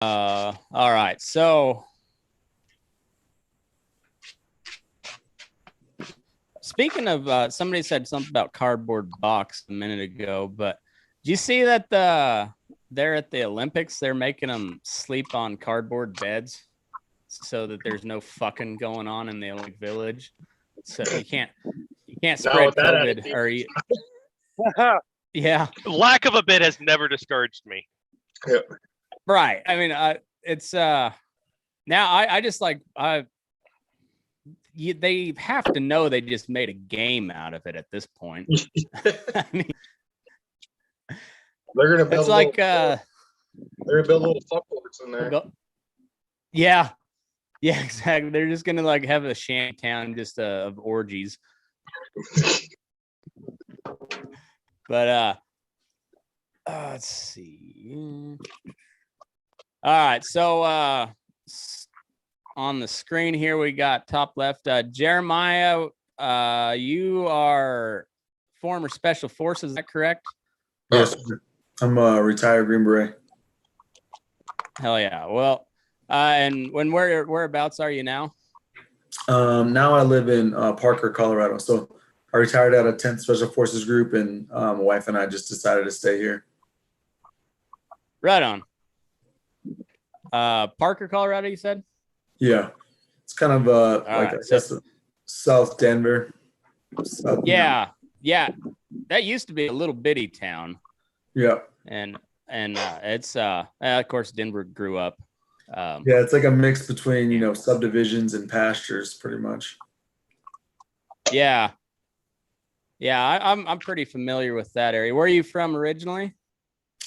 All right. So speaking of, somebody said something about cardboard box a minute ago, but do you see that they're at the Olympics? They're making them sleep on cardboard beds so that there's no fucking going on in the Olympic Village. So you can't spread COVID or you, yeah. Lack of a bed has never discouraged me. Yeah. Right. I mean, it's now I just like they have to know they just made a game out of it at this point. I mean, they're gonna build. It's like they're gonna build little fuckboards in there. Yeah, exactly. They're just gonna like have a shantytown just of orgies. But let's see. All right, so on the screen here we got top left, Jeremiah. You are former Special Forces, is that correct? Yes, I'm a retired Green Beret. Hell yeah. Well, and whereabouts are you now? Now I live in Parker, Colorado. So I retired out of 10th Special Forces Group, and my wife and I just decided to stay here. Right on. Parker, Colorado, you said? Yeah. It's kind of like right, South Denver. Yeah. That used to be a little bitty town. Yeah. And it's of course Denver grew up. Yeah, it's like a mix between, subdivisions and pastures pretty much. Yeah. I'm pretty familiar with that area. Where are you from originally?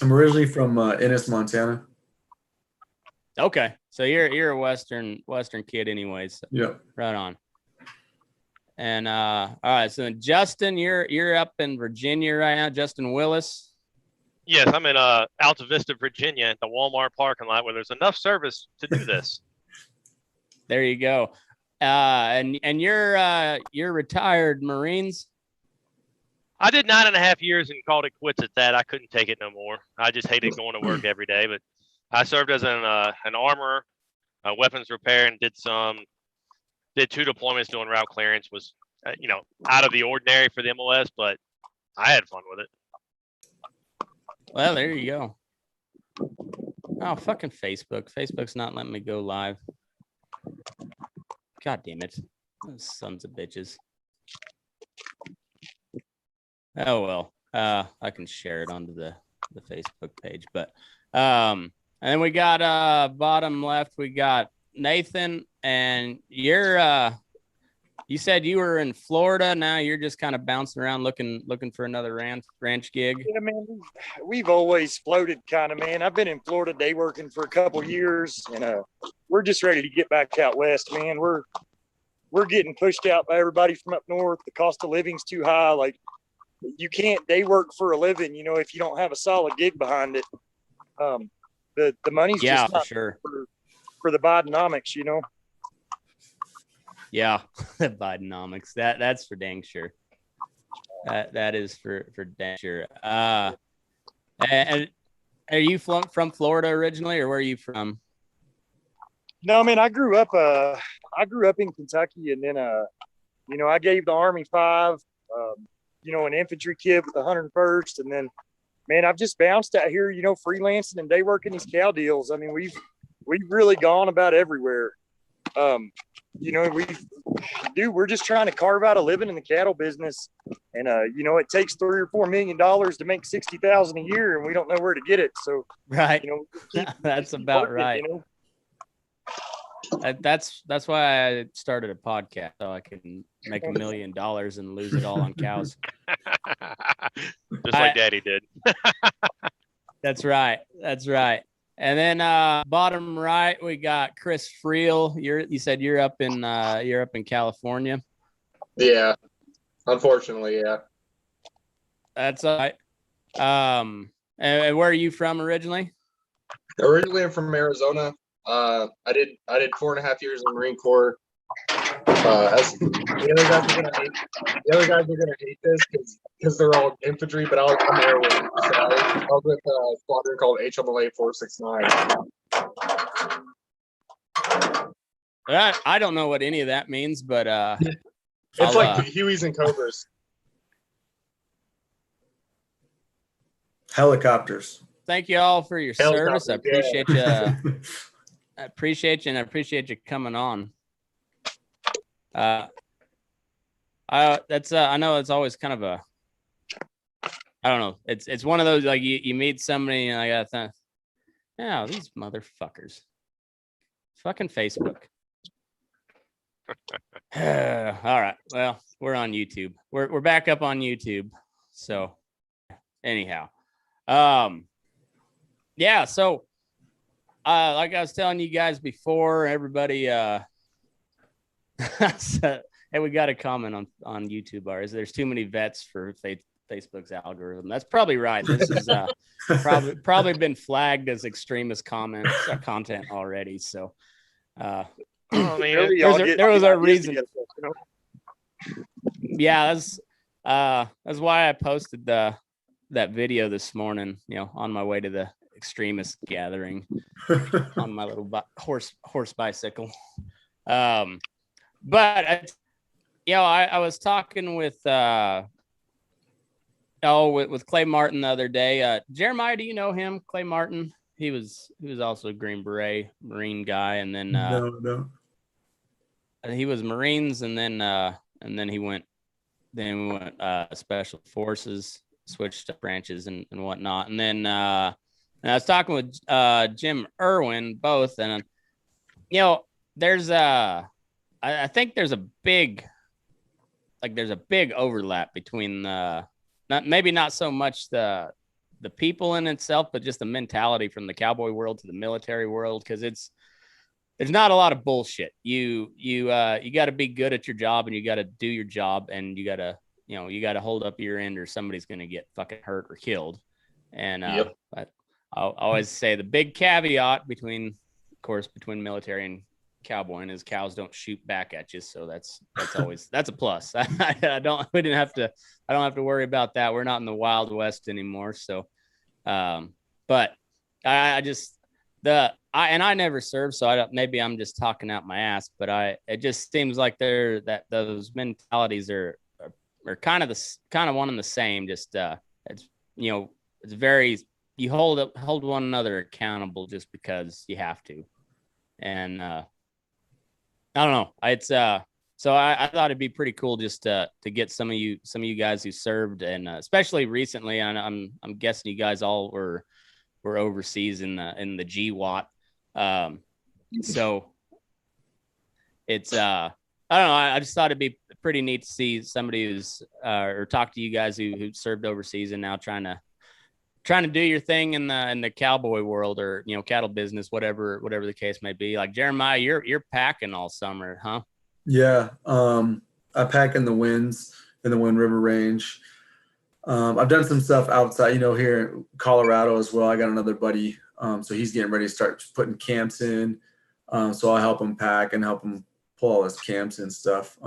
I'm originally from Ennis, Montana. Okay, so you're a western kid, anyways. So yeah, right on. And all right, so Justin, you're up in Virginia right now. Justin Willis. Yes, I'm in Alta Vista, Virginia, at the Walmart parking lot where there's enough service to do this. There you go. And you're retired Marines. I did 9.5 years and called it quits at that. I couldn't take it no more. I just hated going to work every day. But I served as an armorer, weapons repair, and did 2 deployments doing route clearance. Was out of the ordinary for the MOS, but I had fun with it. Well, there you go. Oh, fucking Facebook. Facebook's not letting me go live. God damn it. Those sons of bitches. Oh, well. I can share it onto the Facebook page. But and then we got bottom left, we got Nathan, and you said you were in Florida. Now you're just kind of bouncing around looking for another ranch gig. Yeah, man, we've always floated kind of, man. I've been in Florida day working for a couple years, and we're just ready to get back out west, man. We're getting pushed out by everybody from up north. The cost of living's too high. Like, you can't day work for a living, if you don't have a solid gig behind it. The money's just not for sure for the Bidenomics, Yeah, the Bidenomics. That's for dang sure. That is for dang sure. And are you from Florida originally, or where are you from? No, I mean, I grew up in Kentucky, and then I gave the Army 5, an infantry kid with the 101st, and then, man, I've just bounced out here, freelancing and day working these cow deals. I mean, we've really gone about everywhere. We're just trying to carve out a living in the cattle business, and it takes $3 or $4 million to make $60,000 a year, and we don't know where to get it. So right, that's about working, right. That's why I started a podcast, so I can make $1 million and lose it all on cows. Just like Daddy did. That's right. And then bottom right, we got Chris Freel. You said you're up in California. Yeah, unfortunately, yeah. That's all right. And where are you from originally? Originally, I'm from Arizona. I did 4.5 years in the Marine Corps. The other guys are gonna hate this because they're all infantry, but I'm airwing. So I was with a squadron called HMLA 469. I don't know what any of that means, but it's like the Hueys and Cobras. Helicopters. Thank you all for your service. I appreciate you. I appreciate you, and I appreciate you coming on. I know it's always kind of a, I don't know. It's one of those, like you meet somebody and I gotta think, yeah, these motherfuckers, fucking Facebook. All right. Well, we're on YouTube. We're back up on YouTube. So anyhow, yeah. So, like I was telling you guys before, everybody, so, hey, we got a comment on YouTube. There's too many vets for Facebook's algorithm. That's probably right. This is probably been flagged as extremist content already. So, I mean, there was a reason. Yeah, that's why I posted that video this morning. You know, on my way to the extremist gathering on my little horse bicycle. But I was talking with Clay Martin the other day. Jeremiah, do you know him? Clay Martin. He was also a Green Beret Marine guy, and then no. He was Marines, and then we went Special Forces, switched to branches and whatnot, and then I was talking with Jim Irwin both, and there's I think there's a big overlap between not so much the people in itself, but just the mentality from the cowboy world to the military world, because there's not a lot of bullshit. You got to be good at your job, and you got to do your job, and you got to hold up your end, or somebody's going to get fucking hurt or killed. And Yep. But I'll always say the big caveat between military and cowboying is cows don't shoot back at you, so that's always that's a plus. I don't have to worry about that. We're not in the Wild West anymore. So but I never served, so maybe I'm just talking out my ass, but it just seems like those mentalities are kind of one and the same. Just it's very, you hold one another accountable just because you have to. And I don't know. It's so I thought it'd be pretty cool just to get some of you guys who served, and especially recently. And I'm guessing you guys all were overseas in the GWAT. So it's I don't know. I just thought it'd be pretty neat to see somebody who's or talk to you guys who served overseas and now trying to do your thing in the cowboy world, or cattle business, whatever the case may be. Like Jeremiah, you're packing all summer, huh? Yeah, I pack in the Wind River Range. I've done some stuff outside, here in Colorado as well. I got another buddy, so he's getting ready to start putting camps in. So I'll help him pack and help him pull all his camps and stuff.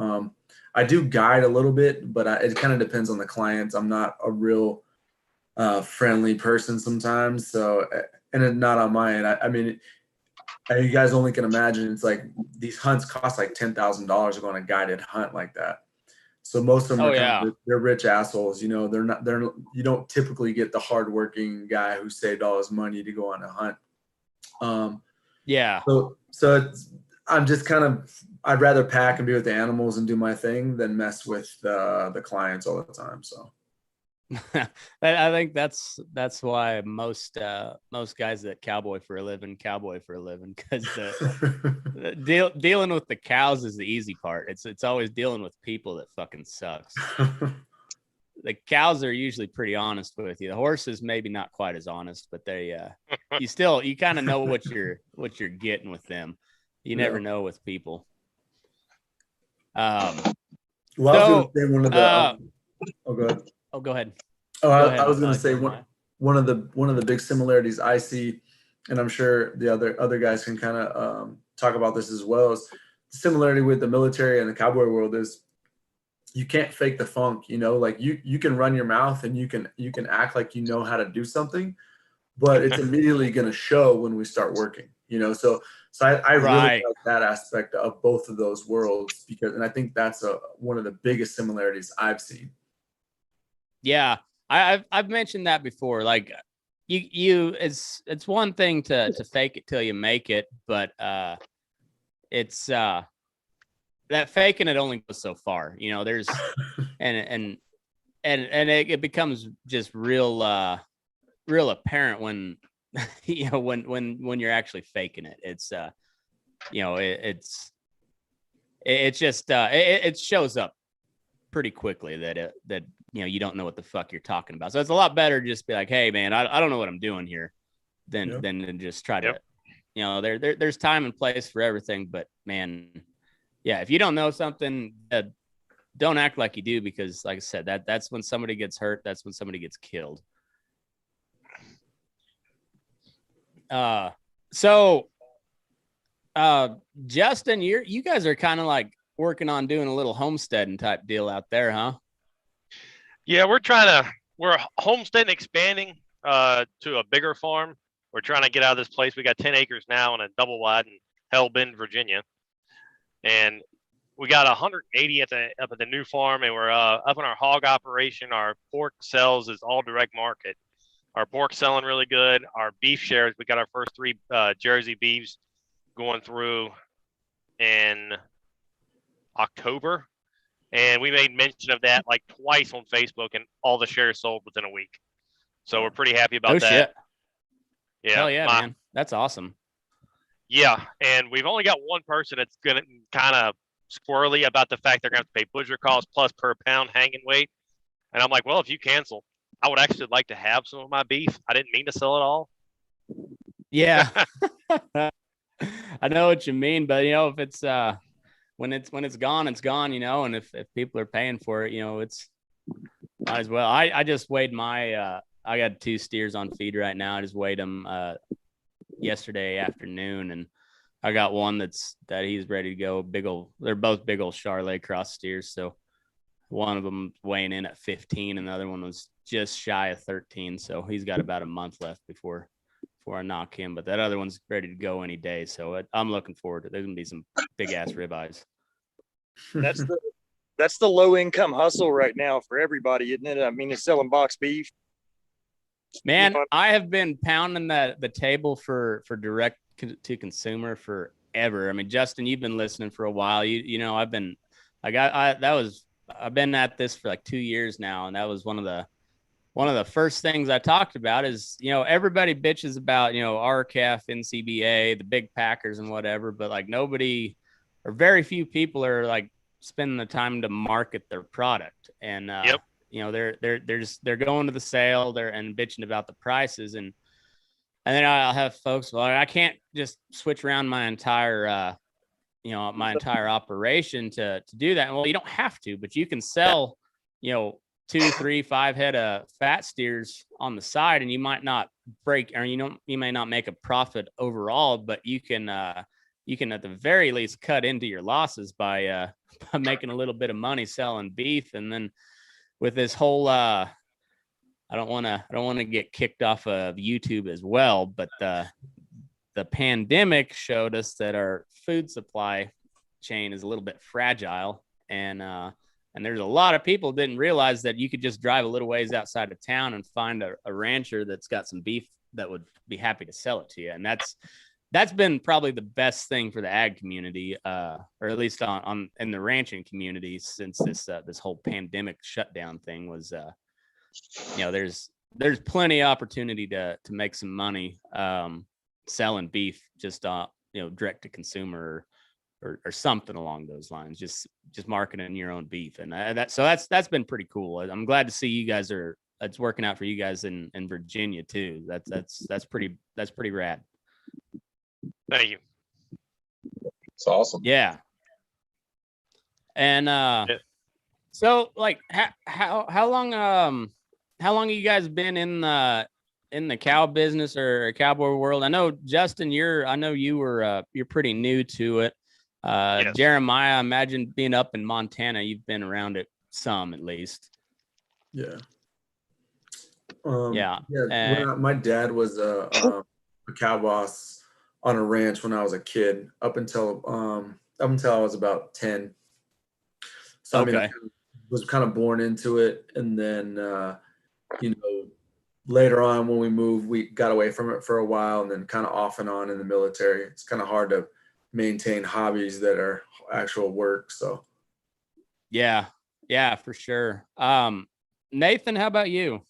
I do guide a little bit, but it kind of depends on the clients. I'm not a real friendly person sometimes, so, and it's not on my end. I mean, you guys only can imagine, it's like these hunts cost like $10,000 to go on a guided hunt like that. So most of them they're rich assholes. You don't typically get the hardworking guy who saved all his money to go on a hunt. So I'm just I'd rather pack and be with the animals and do my thing than mess with the clients all the time. So I think that's why most guys that cowboy for a living, because dealing with the cows is the easy part. It's always dealing with people that fucking sucks. The cows are usually pretty honest with you. The horses maybe not quite as honest, but they you kind of know what you're getting with them. You never know with people. Well, I was going to say one of the. Go ahead. Oh, go ahead. I was going to say one of the big similarities I see, and I'm sure the other guys can kind of talk about this as well, is similarity with the military and the cowboy world is you can't fake the funk, you know, like you can run your mouth and you can act like you know how to do something, but it's immediately going to show when we start working, you know? So I really Right. like that aspect of both of those worlds and I think that's one of the biggest similarities I've seen. Yeah. I've mentioned that before. Like it's one thing to fake it till you make it, but it's that faking it only goes so far, you know. There's and it becomes just real apparent when you know when you're actually faking it. It's you know, it's just it shows up pretty quickly that you know, you don't know what the fuck you're talking about. So it's a lot better to just be like, hey man, I don't know what I'm doing here than just try to, you know, there's time and place for everything, but man, yeah, if you don't know something, don't act like you do, because like I said, that's when somebody gets hurt. That's when somebody gets killed. So Justin, you guys are kind of like working on doing a little homesteading type deal out there, huh? Yeah, we're homesteading, expanding to a bigger farm. We're trying to get out of this place. We got 10 acres now and a double wide in Hell Bend, Virginia. And we got 180 up at the new farm, and we're up in our hog operation. Our pork sales is all direct market. Our pork's selling really good. Our beef shares, we got our first 3 Jersey beefs going through in October. And we made mention of that like twice on Facebook, and all the shares sold within a week. So we're pretty happy about that. Shit. Yeah. Hell yeah, man. That's awesome. Yeah. And we've only got one person that's going to kind of squirrely about the fact they're going to have to pay butcher costs plus per pound hanging weight. And I'm like, well, if you cancel, I would actually like to have some of my beef. I didn't mean to sell it all. Yeah. I know what you mean, but you know, if it's when it's gone, it's gone, you know, and if people are paying for it, you know, it's might as well. I just weighed my I got 2 steers on feed right now. I just weighed them yesterday afternoon, and I got one that he's ready to go. They're both big old Charolais cross steers. So one of them weighing in at 15, and the other one was just shy of 13. So he's got about a month left before I knock him. But that other one's ready to go any day. So I'm looking forward to it. There's gonna be some big ass ribeyes. That's the low income hustle right now for everybody, isn't it? I mean, it's selling box beef. Man, I have been pounding the table for direct to consumer forever. I mean, Justin, you've been listening for a while. You know, I've been at this for like 2 years now, and that was one of the first things I talked about is, you know, everybody bitches about, you know, RCAF, NCBA, the big packers and whatever, but like nobody or very few people are like spending the time to market their product. And you know, they're going to the sale and bitching about the prices, and then I'll have folks, well, I can't just switch around my entire operation to do that. Well, you don't have to, but you can sell, you know, 2, 3, 5 head of fat steers on the side, and you might not break, or you may not make a profit overall, but you can at the very least cut into your losses by making a little bit of money selling beef. And then with this whole I don't want to get kicked off of YouTube as well, but the pandemic showed us that our food supply chain is a little bit fragile, and there's a lot of people didn't realize that you could just drive a little ways outside of town and find a rancher that's got some beef that would be happy to sell it to you. And that's been probably the best thing for the ag community, or at least in the ranching community since this whole pandemic shutdown thing was, you know, there's plenty of opportunity to make some money selling beef, just you know, direct to consumer or something along those lines, just marketing your own beef. And that's been pretty cool. I'm glad to see you guys it's working out for you guys in Virginia too. That's pretty rad. Thank you. It's awesome. Yeah. And so like how long have you guys been in the cow business or cowboy world? I know Justin, you're pretty new to it. Yes. Jeremiah, I imagine being up in Montana, you've been around it some at least. Yeah. Yeah. My dad was a cow boss on a ranch when I was a kid, up until I was about 10. So I mean, I was kind of born into it, and then later on when we moved, we got away from it for a while, and then kind of off and on in the military. It's kind of hard to maintain hobbies that are actual work. So yeah, for sure. Nathan, how about you?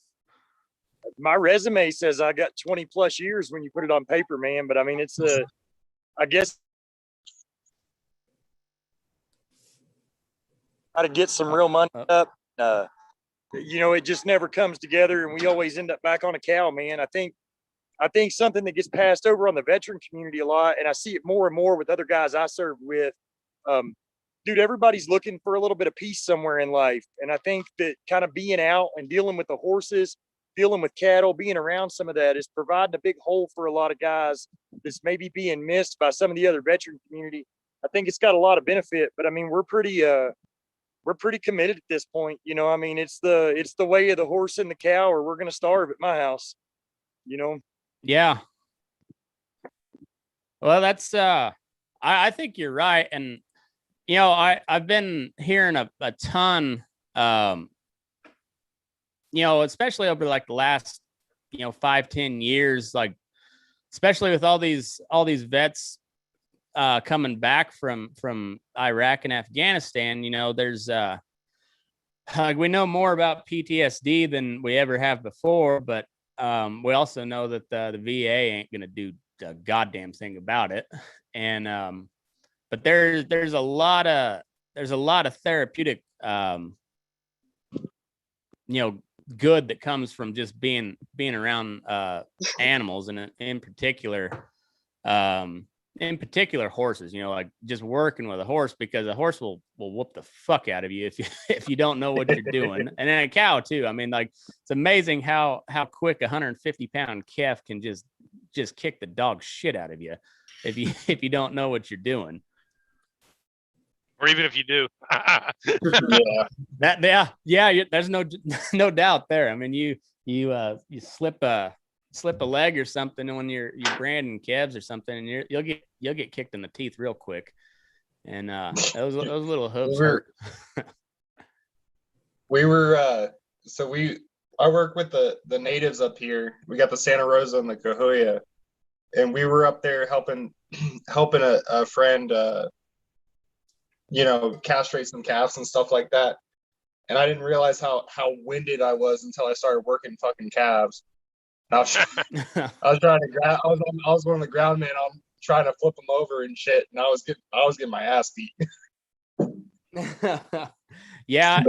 My resume says I got 20 plus years when you put it on paper, man. But I mean, it's I guess how to get some real money up. It just never comes together, and we always end up back on a cow, man. I think something that gets passed over on the veteran community a lot, and I see it more and more with other guys I served with. Dude, everybody's looking for a little bit of peace somewhere in life, and I think that kind of being out and dealing with the horses, dealing with cattle, being around some of that is providing a big hole for a lot of guys that's maybe being missed by some of the other veteran community. I think it's got a lot of benefit, but I mean, we're pretty committed at this point. I mean, it's the way of the horse and the cow, or we're going to starve at my house, Yeah. Well, that's, I think you're right. And, I've been hearing a ton, especially over like the last, 5-10 years, like, especially with all these vets coming back from Iraq and Afghanistan, there's we know more about PTSD than we ever have before, but we also know that the VA ain't gonna do a goddamn thing about it. And but there's a lot of therapeutic good that comes from just being around animals, and in particular horses, like just working with a horse, because a horse will whoop the fuck out of you if you don't know what you're doing. And then a cow too. I mean, like, it's amazing how quick a 150-pound calf can just kick the dog shit out of you if you don't know what you're doing. Or even if you do. There's no doubt there. I mean, you slip a leg or something when you're branding calves or something, and you'll get kicked in the teeth real quick. And those little hooves hurt. I work with the natives up here. We got the Santa Rosa and the Cahokia, and we were up there helping a friend castrate some calves and stuff like that. And I didn't realize how winded I was until I started working fucking calves. I was trying to grab. I was one of the ground men. I'm trying to flip them over and shit, and I was getting my ass beat. Yeah,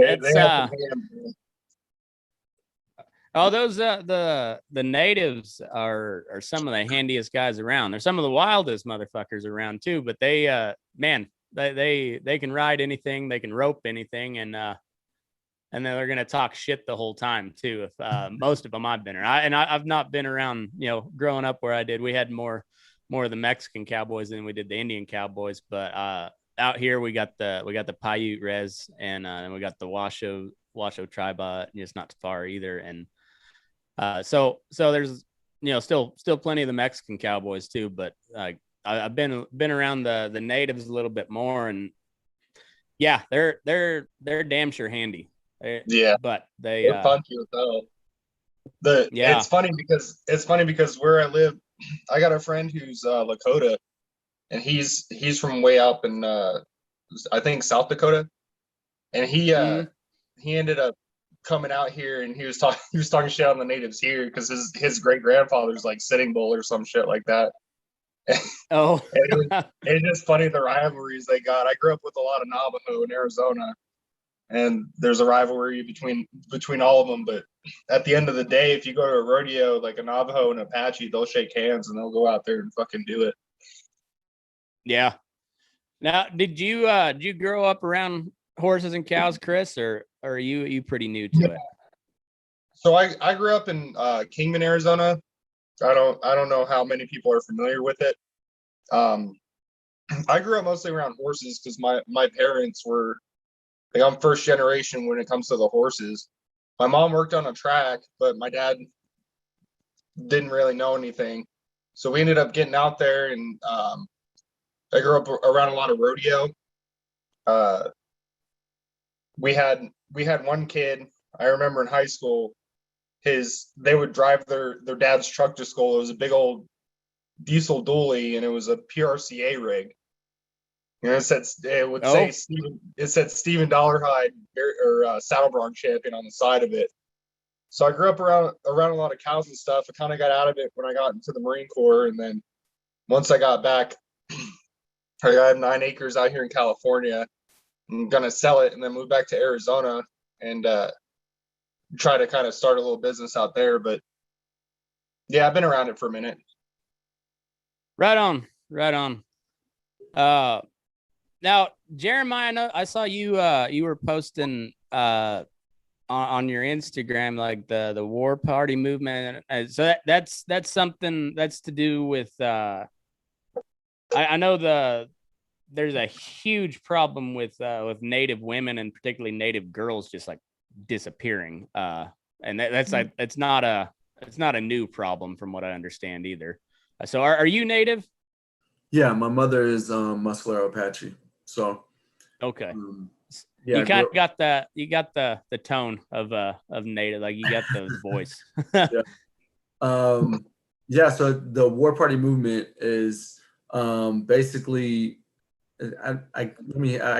those the natives are some of the handiest guys around. They're some of the wildest motherfuckers around too. But they can ride anything, they can rope anything, and then they're going to talk shit the whole time too. If most of them I've been around, I've not been around, growing up where I did, we had more of the Mexican cowboys than we did the Indian cowboys. But out here we got the Paiute Res, and we got the Washoe tribe, it's not too far either. And so there's, still plenty of the Mexican cowboys too. But I've been around the natives a little bit more, and yeah, they're damn sure handy. But they're funky as hell. It's funny because where I live, I got a friend who's Lakota, and he's from way up in I think South Dakota, and he ended up coming out here, and he was talking shit on the natives here because his great grandfather's like Sitting Bull or some shit like that. Oh, it's just funny the rivalries they got. I grew up with a lot of Navajo in Arizona, and there's a rivalry between all of them. But at the end of the day, if you go to a rodeo like a Navajo and Apache, they'll shake hands and they'll go out there and fucking do it. Yeah. Now, did you grow up around horses and cows, Chris, or are you pretty new to it? So I grew up in Kingman, Arizona. I don't know how many people are familiar with it. I grew up mostly around horses because my parents were like, I'm first generation when it comes to the horses. My mom worked on a track, but my dad didn't really know anything. So we ended up getting out there, and I grew up around a lot of rodeo. Uh, we had one kid I remember in high school. They would drive their dad's truck to school. It was a big old diesel dually, and it was a PRCA rig. You know, it said Stephen Dollarhide or Saddle Bronc champion on the side of it. So I grew up around a lot of cows and stuff. I kind of got out of it when I got into the Marine Corps, and then once I got back, I have 9 acres out here in California. I'm gonna sell it and then move back to Arizona and try to kind of start a little business out there. But yeah, I've been around it for a minute. Right on. Now, Jeremiah, I saw you you were posting on your Instagram like the war party movement. So that's something that's to do with I know there's a huge problem with Native women and particularly Native girls just like disappearing. And that's like it's not a new problem from what I understand either. So are you Native? Yeah, my mother is Muscalero Apache. So okay. Yeah, you kind of got the tone of Native, like you got the voice. Yeah. Yeah, so the war party movement is basically I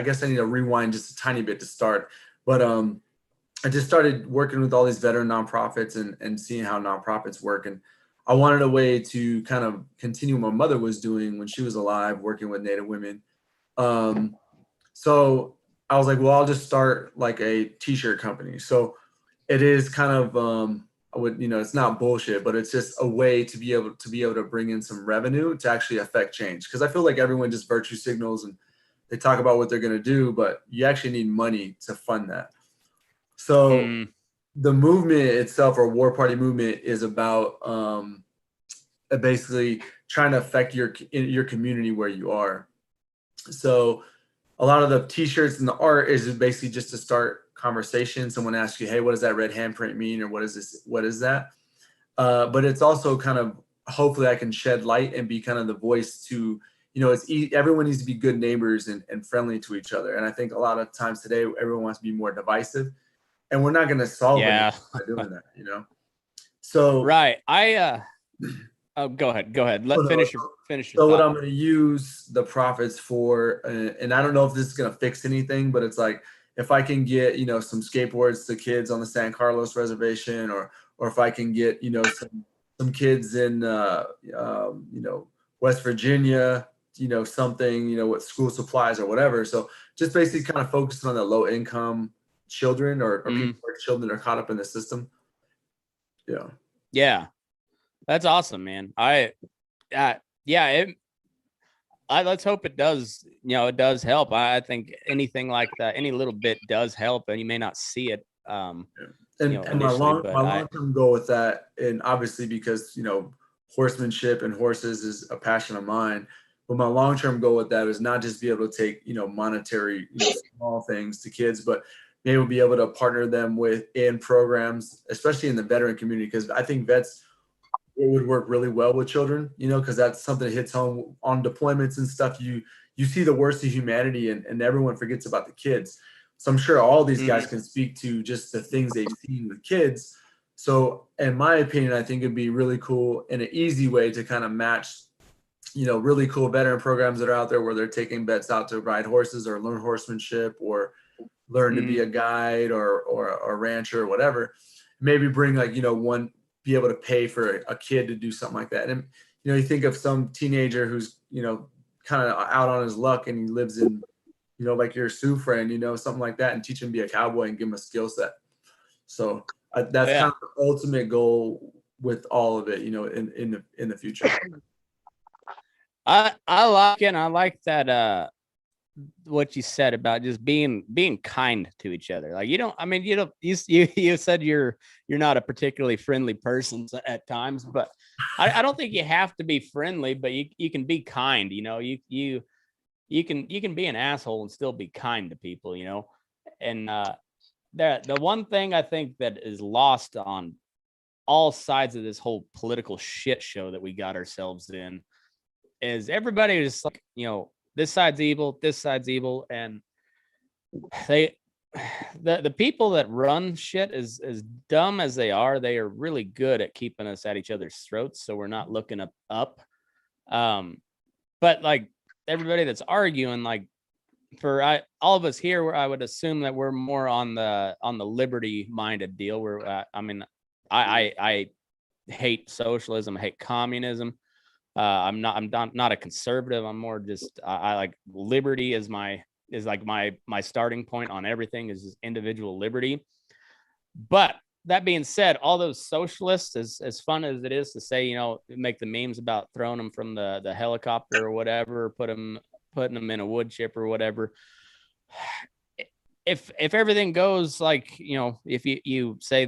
guess I need to rewind just a tiny bit to start. But I just started working with all these veteran nonprofits and seeing how nonprofits work. And I wanted a way to kind of continue what my mother was doing when she was alive, working with Native women. So I was like, well, I'll just start like a t-shirt company. So it is kind of, it's not bullshit, but it's just a way to be able to bring in some revenue to actually affect change. Cause I feel like everyone just virtue signals and they talk about what they're going to do, but you actually need money to fund that. So the movement itself, or war party movement, is about basically trying to affect your community where you are. So a lot of the t-shirts and the art is basically just to start conversation. Someone asks you, hey, what does that red handprint mean? Or what is this? What is that? But it's also kind of, hopefully I can shed light and be kind of the voice to, everyone needs to be good neighbors and friendly to each other. And I think a lot of times today, everyone wants to be more divisive, and we're not going to solve it by doing that, So right. Oh, go ahead. Finish. So what I'm going to use the profits for, and I don't know if this is going to fix anything, but it's like, if I can get, some skateboards to kids on the San Carlos reservation, or if I can get, some kids in, West Virginia, something, with school supplies or whatever. So just basically kind of focusing on the low income children or people where children are caught up in the system. Yeah. Yeah. That's awesome, man. Let's hope it does, it does help. I think anything like that, any little bit does help, and you may not see it. And my long-term goal with that, and obviously because, horsemanship and horses is a passion of mine, but my long-term goal with that is not just be able to take, monetary, small things to kids, but maybe we'll be able to partner them in programs, especially in the veteran community, because I think vets, it would work really well with children, because that's something that hits home on deployments and stuff. You see the worst of humanity, and everyone forgets about the kids. So I'm sure all these guys can speak to just the things they've seen with kids. So in my opinion, I think it'd be really cool and an easy way to kind of match, really cool veteran programs that are out there where they're taking vets out to ride horses or learn horsemanship or learn to be a guide or a rancher or whatever. Maybe bring be able to pay for a kid to do something like that. And, you think of some teenager who's, kind of out on his luck and he lives in, like your Sioux friend, something like that, and teach him to be a cowboy and give him a skill set. So that's kind of the ultimate goal with all of it, in the future. I like it. And I like that, what you said about just being kind to each other. Like you said you're not a particularly friendly person at times, but I don't think you have to be friendly, but you can be kind. You you can be an asshole and still be kind to people, you know. And the one thing I think that is lost on all sides of this whole political shit show that we got ourselves in is everybody is like, you know, this side's evil, and the people that run shit, as dumb as they are really good at keeping us at each other's throats, so we're not looking up. But like everybody that's arguing, like all of us here, where I would assume that we're more on the liberty minded deal. Where I mean, I hate socialism, I hate communism. I'm not a conservative. I'm more just I like liberty is my starting point on everything, is individual liberty. But that being said, all those socialists, as fun as it is to say, you know, make the memes about throwing them from the helicopter or whatever, putting them in a wood chip or whatever. If everything goes like, you know, if you say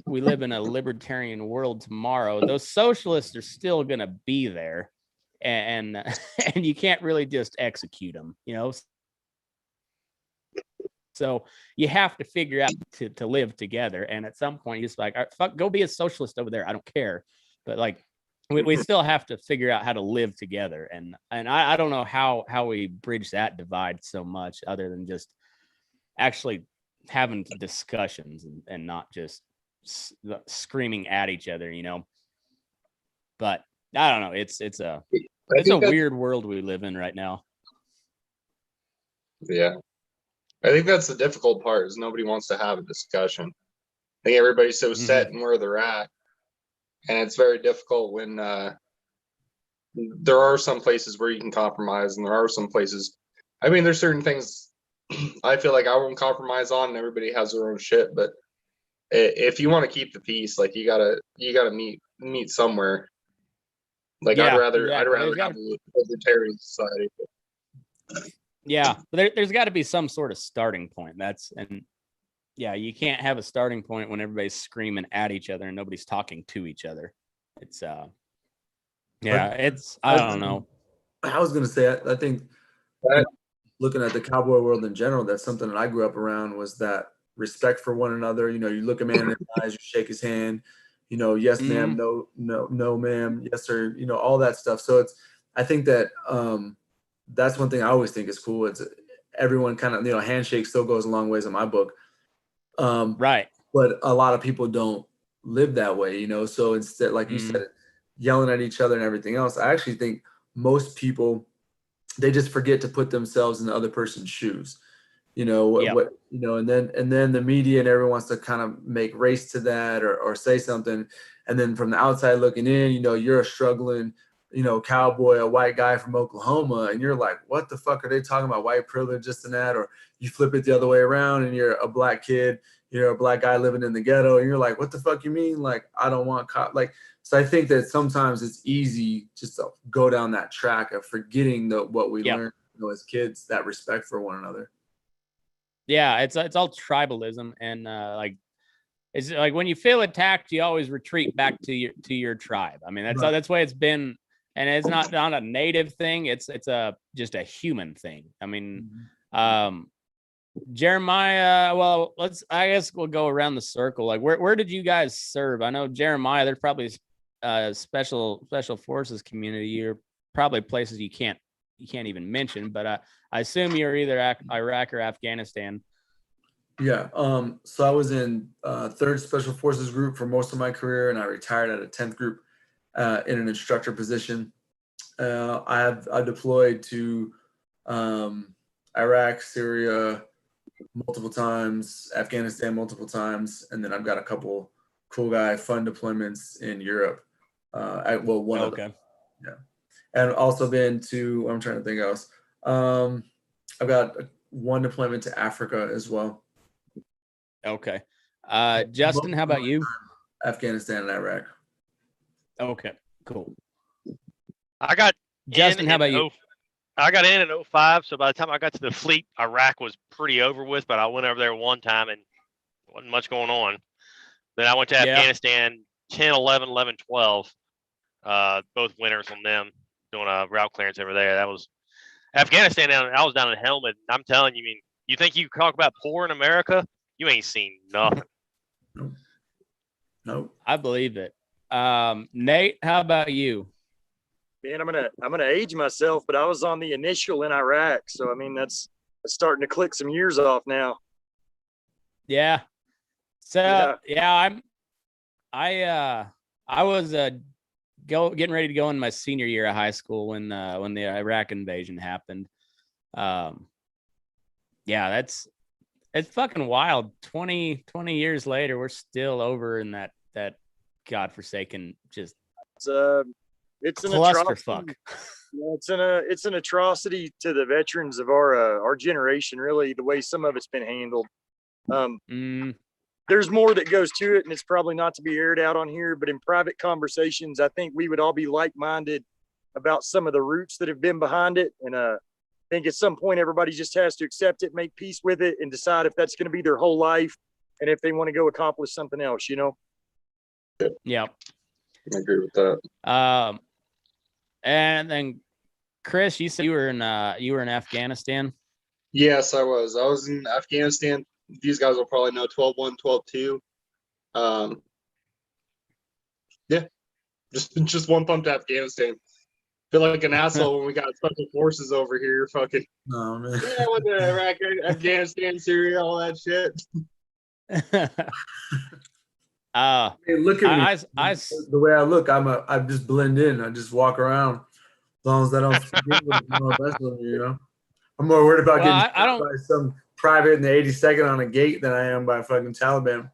we live in a libertarian world tomorrow, those socialists are still going to be there, and you can't really just execute them, you know. So you have to figure out to live together. And at some point, you're just like, all right, fuck, go be a socialist over there. I don't care. But like, we still have to figure out how to live together. And I don't know how we bridge that divide so much, other than just actually having discussions and not just screaming at each other, you know. But I don't know. It's a weird world we live in right now. Yeah. I think that's the difficult part, is nobody wants to have a discussion. I think everybody's so set in where they're at. And it's very difficult when there are some places where you can compromise, and there are some places, I mean, there's certain things I feel like I won't compromise on, and everybody has their own shit. But if you want to keep the peace, like you gotta meet somewhere. Like I'd rather have a libertarian society. Yeah, but there's got to be some sort of starting point. You can't have a starting point when everybody's screaming at each other and nobody's talking to each other. It's I don't know. I was gonna say, I think looking at the cowboy world in general, that's something that I grew up around, was that respect for one another. You know, you look a man in the eyes, you shake his hand, you know, yes, ma'am, no, ma'am, yes, sir, you know, all that stuff. So I think that that's one thing I always think is cool. It's everyone kind of, you know, handshake still goes a long ways in my book. Right. But a lot of people don't live that way, you know? So instead, like you said, yelling at each other and everything else, I actually think most people, they just forget to put themselves in the other person's shoes, you know, what, you know, and then the media and everyone wants to kind of make race to that or say something. And then from the outside looking in, you know, you're a struggling, you know, cowboy, a white guy from Oklahoma, and you're like, what the fuck are they talking about? White privilege, this and that. Or you flip it the other way around and you're a black kid, you're a black guy living in the ghetto, and you're like, what the fuck you mean? Like, I don't want like, so I think that sometimes it's easy just to go down that track of forgetting what we learned, you know, as kids, that respect for one another. Yeah, it's all tribalism, and like, it's like when you feel attacked, you always retreat back to your tribe. I mean, that's the way it's been. And it's not a native thing. It's just a human thing. I mean, Jeremiah. Well, I guess we'll go around the circle. Like, where did you guys serve? I know Jeremiah. There's probably special forces community, or probably places you can't even mention. But I assume you're either Iraq or Afghanistan. Yeah. So I was in 3rd Special Forces Group for most of my career, and I retired at a 10th Group. In an instructor position. I deployed to Iraq, Syria multiple times, Afghanistan multiple times, and then I've got a couple cool guy fun deployments in Europe. One of them. Yeah, and also been to, I'm trying to think else. I've got one deployment to Africa as well. Okay. Justin, how about you? Afghanistan and Iraq. Okay, cool. Justin, how about you? I got in 2005, so by the time I got to the fleet, Iraq was pretty over with, but I went over there one time and wasn't much going on. Then I went to Afghanistan 10, 11, 11, 12, both winters on them, doing a route clearance over there. Afghanistan, I was down in Helmand. I'm telling you, you think you talk about poor in America? You ain't seen nothing. Nope. I believe it. Nate, how about you? Man, I'm gonna age myself, but I was on the initial in Iraq, so I mean that's starting to click some years off now. Yeah. So Yeah. I was getting ready to go in my senior year of high school when the Iraq invasion happened. Yeah, it's fucking wild. 20 years later, we're still over in that godforsaken just it's an clusterfuck. Yeah, it's an atrocity to the veterans of our generation, really, the way some of it's been handled. There's more that goes to it, and it's probably not to be aired out on here, but in private conversations, I think we would all be like-minded about some of the roots that have been behind it. And I think at some point, everybody just has to accept it, make peace with it, and decide if that's going to be their whole life and if they want to go accomplish something else, you know? Yeah. I agree with that. And then Chris, you said you were in Afghanistan? Yes, I was. I was in Afghanistan. These guys will probably know 12-1, 12-2. Yeah, just one pump to Afghanistan. Feel like an asshole when we got special forces over here. Fucking. Oh man. Yeah, with the Iraq, Afghanistan, Syria, all that shit. Hey, look at me. The way I look, I just blend in. I just walk around. As long as I don't forget what you know. I'm more worried about getting shot by some private in the 82nd on a gate than I am by fucking Taliban.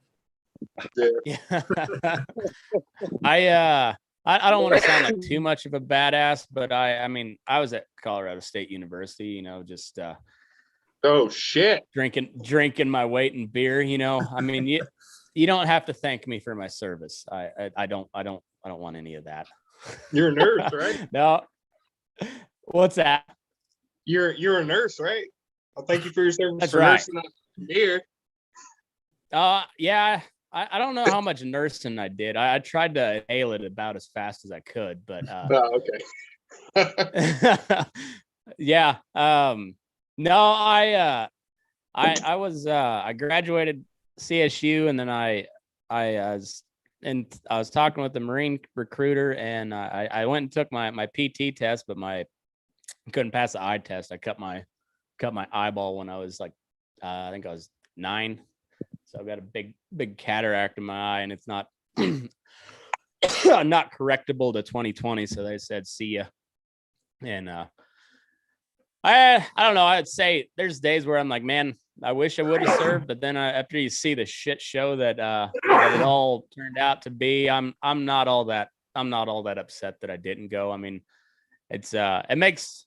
Yeah. I don't want to sound like too much of a badass, but I mean, I was at Colorado State University, you know, just oh shit, drinking my weight in beer, you know. I mean, you don't have to thank me for my service. I don't want any of that. You're a nurse, right? No. What's that? You're a nurse, right? I'll thank you for your service. That's for right. Nursing beer. Yeah. I don't know how much nursing I did. I tried to inhale it about as fast as I could, but okay. Yeah. No, I graduated CSU, and then I was talking with the Marine recruiter, and I went and took my PT test, but I couldn't pass the eye test. I cut my eyeball when I was like I think I was 9. So I've got a big cataract in my eye, and it's not not correctable to 20/20. So they said, see ya. And I don't know. I'd say there's days where I'm like, man, I wish I would have served. But then after you see the shit show that it all turned out to be, I'm not all that upset that I didn't go. I mean, it's it makes,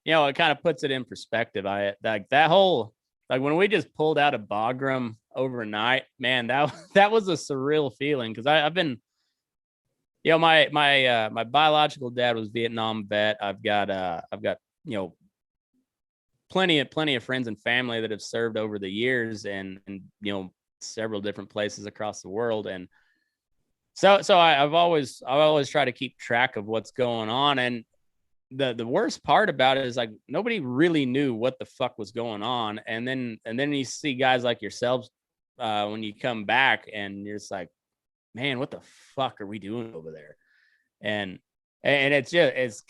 you know, it kind of puts it in perspective. Like that whole, like when we just pulled out of Bagram overnight, man, that was a surreal feeling, because I've been, you know, my biological dad was Vietnam vet. I've got you know, plenty of friends and family that have served over the years, and you know, several different places across the world, and so I've always tried to keep track of what's going on. And the worst part about it is, like, nobody really knew what the fuck was going on, and then you see guys like yourselves when you come back, and you're just like, man, what the fuck are we doing over there? And it's just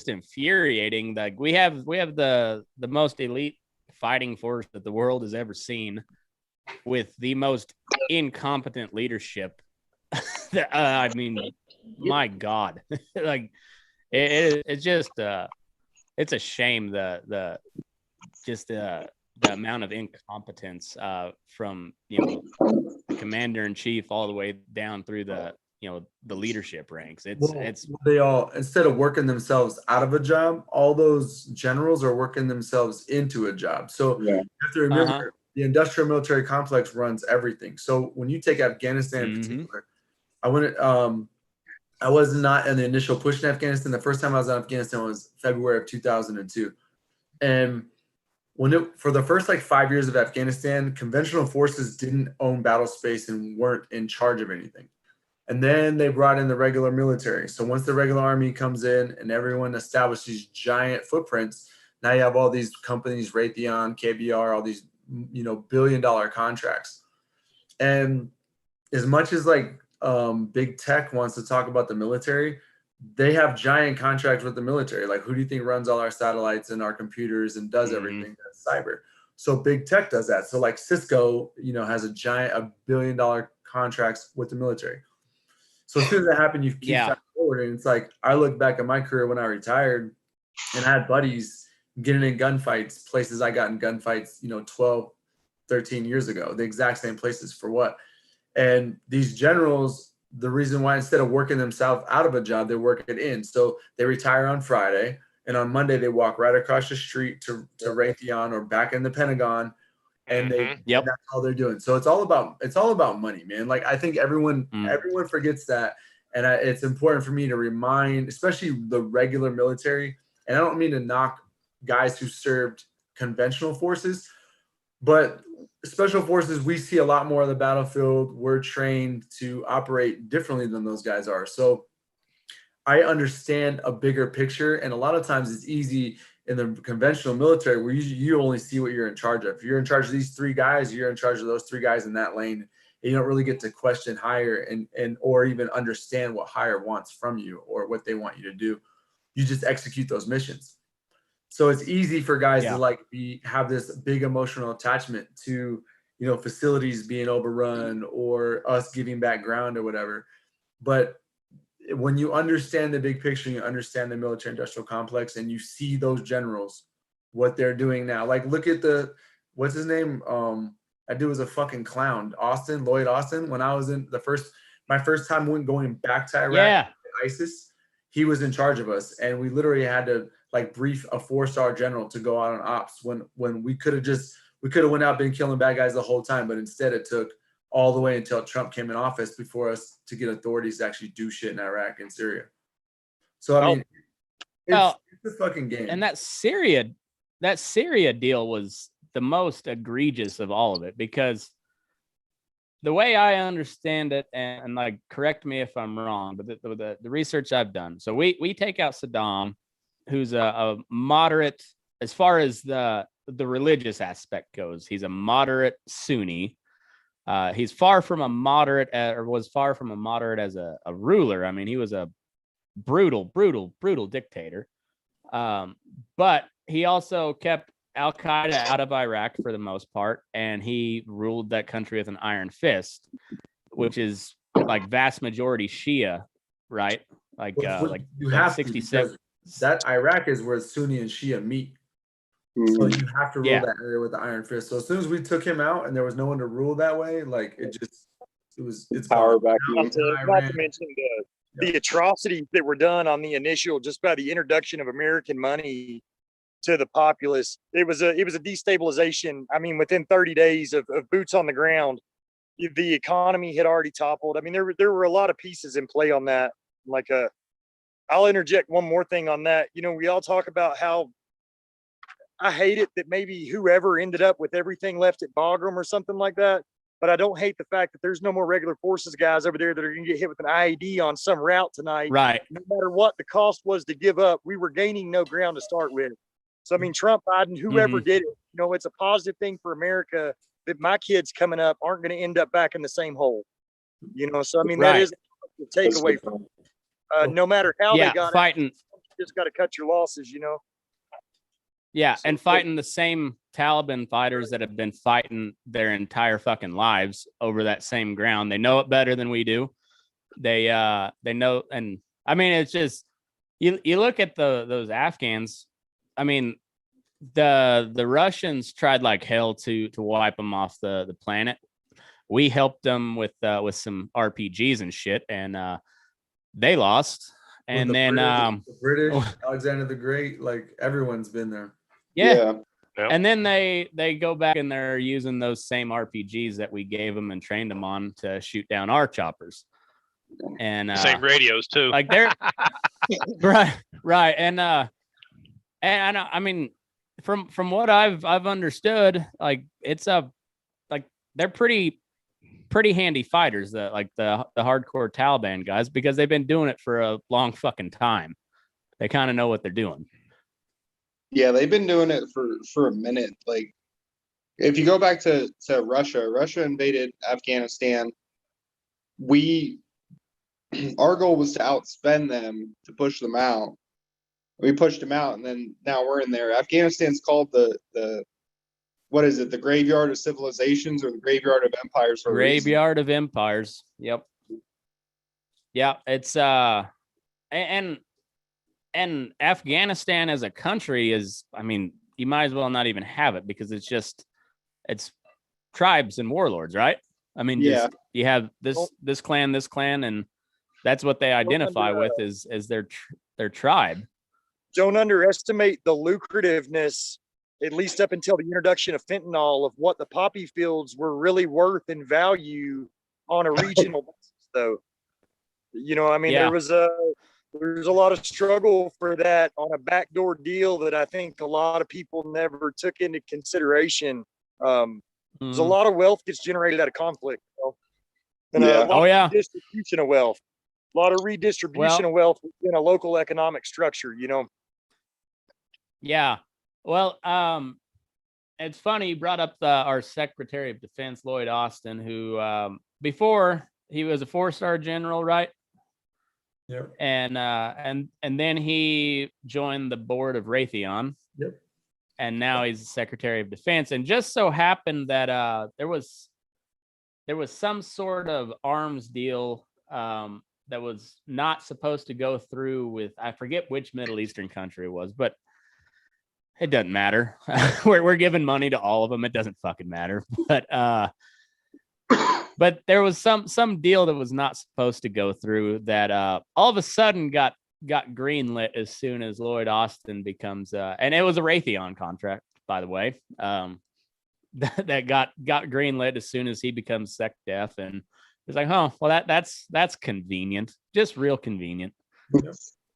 infuriating. Like we have the most elite fighting force that the world has ever seen, with the most incompetent leadership. I mean, my God, like it's just it's a shame the amount of incompetence from, you know, the commander in chief all the way down through the, you know, the leadership ranks. They all, instead of working themselves out of a job, all those generals are working themselves into a job. So you have to remember, the industrial military complex runs everything. So when you take Afghanistan in particular, I was not in the initial push in Afghanistan. The first time I was in Afghanistan was February of 2002. And for the first like 5 years of Afghanistan, conventional forces didn't own battle space and weren't in charge of anything. And then they brought in the regular military. So once the regular army comes in and everyone established these giant footprints, now you have all these companies, Raytheon, KBR, all these, billion-dollar contracts. And as much as like big tech wants to talk about the military, they have giant contracts with the military. Like, who do you think runs all our satellites and our computers and does everything? That's cyber. So big tech does that. So like Cisco, has a billion-dollar contracts with the military. So as soon as that happened, you keep fast forward, and it's like, I look back at my career when I retired, and I had buddies getting in gunfights, places I got in gunfights, 12, 13 years ago, the exact same places. For what? And these generals, the reason why, instead of working themselves out of a job, they work it in. So they retire on Friday, and on Monday they walk right across the street to Raytheon or back in the Pentagon, and and that's all they're doing. So it's all about money, man. Like, I think everyone forgets that, and it's important for me to remind, especially the regular military. And I don't mean to knock guys who served conventional forces, but special forces, we see a lot more of the battlefield. We're trained to operate differently than those guys are. So I understand a bigger picture. And a lot of times it's easy in the conventional military where you only see what you're in charge of. If you're in charge of these 3 guys, you're in charge of those 3 guys in that lane. And you don't really get to question higher and or even understand what higher wants from you or what they want you to do. You just execute those missions. So it's easy for guys to have this big emotional attachment to, facilities being overrun or us giving back ground or whatever. But when you understand the big picture, you understand the military industrial complex, and you see those generals, what they're doing now. Like, look at what's his name? That dude was a fucking clown. Lloyd Austin. When I was in my first time going back to Iraq, ISIS, he was in charge of us. And we literally had to brief a 4-star general to go out on ops when we could have went out, been killing bad guys the whole time. But instead it took all the way until Trump came in office before us to get authorities to actually do shit in Iraq and Syria. So, I mean, it's a fucking game. And that Syria deal was the most egregious of all of it, because the way I understand it, and like, correct me if I'm wrong, but the research I've done. So we take out Saddam, who's a moderate, as far as the religious aspect goes. He's a moderate Sunni. He's far from a moderate, or was far from a moderate as a ruler. I mean, he was a brutal dictator. But he also kept Al-Qaeda out of Iraq for the most part, and he ruled that country with an iron fist, which is like vast majority Shia, right? Like you have 67. That Iraq is where Sunni and Shia meet. So you have to rule that area with the iron fist. So as soon as we took him out and there was no one to rule that way, it's power back. Not to mention the atrocities that were done on the initial, just by the introduction of American money to the populace. It was a destabilization. I mean, within 30 days of boots on the ground, the economy had already toppled. I mean, there were a lot of pieces in play on that. I'll interject one more thing on that. We all talk about how I hate it that maybe whoever ended up with everything left at Bagram or something like that. But I don't hate the fact that there's no more regular forces guys over there that are going to get hit with an IED on some route tonight. Right. No matter what the cost was to give up, we were gaining no ground to start with. So, I mean, Trump, Biden, whoever did it, it's a positive thing for America that my kids coming up aren't going to end up back in the same hole. So, I mean, that is the takeaway from no matter how they got fighting. You just got to cut your losses, Yeah, and fighting the same Taliban fighters that have been fighting their entire fucking lives over that same ground. They know it better than we do. They know, and I mean, it's just you look at those Afghans. I mean, the Russians tried like hell to wipe them off the planet. We helped them with some RPGs and shit, and they lost. And then the British, Alexander the Great, like everyone's been there. Yeah. And then they go back and they're using those same RPGs that we gave them and trained them on to shoot down our choppers. And same radios too. Like they're right. And I mean, from what I've understood, like they're pretty pretty handy fighters, that like the hardcore Taliban guys, because they've been doing it for a long fucking time. They kind of know what they're doing. Yeah, they've been doing it for a minute. Like, if you go back to Russia invaded Afghanistan. Our goal was to outspend them to push them out. We pushed them out, and then now we're in there. Afghanistan's called the what is it? The graveyard of civilizations, or the graveyard of empires? Graveyard of empires. Yep. Yeah, it's and Afghanistan as a country is, I mean, you might as well not even have it, because it's tribes and warlords, right? I mean, yeah, you have this clan, and that's what they identify with is their tribe. Don't underestimate the lucrativeness, at least up until the introduction of fentanyl, of what the poppy fields were really worth in value on a regional basis, though. I mean, there's a lot of struggle for that on a backdoor deal that I think a lot of people never took into consideration. There's a lot of wealth gets generated out of conflict. And a lot of redistribution of wealth. A lot of redistribution of wealth in a local economic structure, Yeah. Well, it's funny you brought up our Secretary of Defense, Lloyd Austin, who before he was a 4-star general, right? Yep. And then he joined the board of Raytheon. Yep. And now he's the Secretary of Defense. And just so happened that there was some sort of arms deal that was not supposed to go through with, I forget which Middle Eastern country it was, but it doesn't matter. We're giving money to all of them. It doesn't fucking matter. But there was some deal that was not supposed to go through that all of a sudden got greenlit as soon as Lloyd Austin becomes and it was a Raytheon contract, by the way, that got greenlit as soon as he becomes Sec Def, and it's like, oh, well, that's convenient, just real convenient.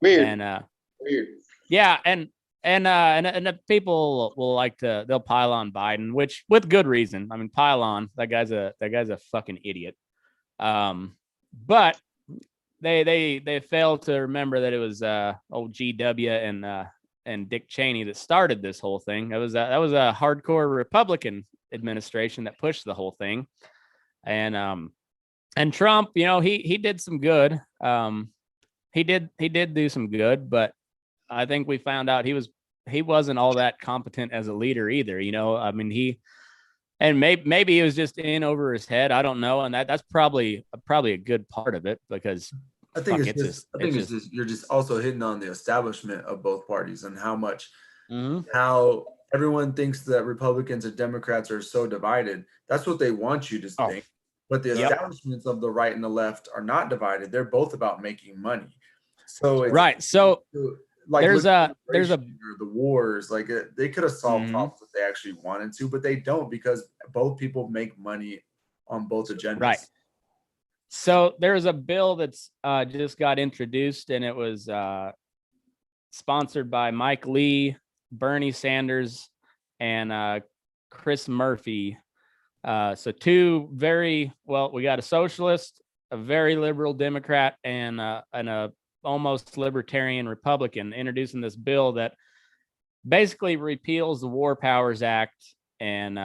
Weird. And weird. Yeah, and the people will like they'll pile on Biden, which with good reason. I mean, pile on, that guy's a fucking idiot. But they fail to remember that it was old GW and Dick Cheney that started this whole thing. That was a hardcore Republican administration that pushed the whole thing. And Trump, he did some good. He did do some good, but I think we found out he wasn't all that competent as a leader either. I mean, maybe he was just in over his head. I don't know, and that's probably a good part of it, because I think you're just also hitting on the establishment of both parties and how much how everyone thinks that Republicans and Democrats are so divided. That's what they want you to think. But the establishments of the right and the left are not divided. They're both about making money. So right. So like there's the wars, like they could have solved problems if they actually wanted to, but they don't, because both people make money on both agendas. Right. So there's a bill that's just got introduced, and it was sponsored by Mike Lee, Bernie Sanders, and Chris Murphy. So two we got a socialist, a very liberal Democrat, and a almost libertarian Republican introducing this bill that basically repeals the War Powers Act, and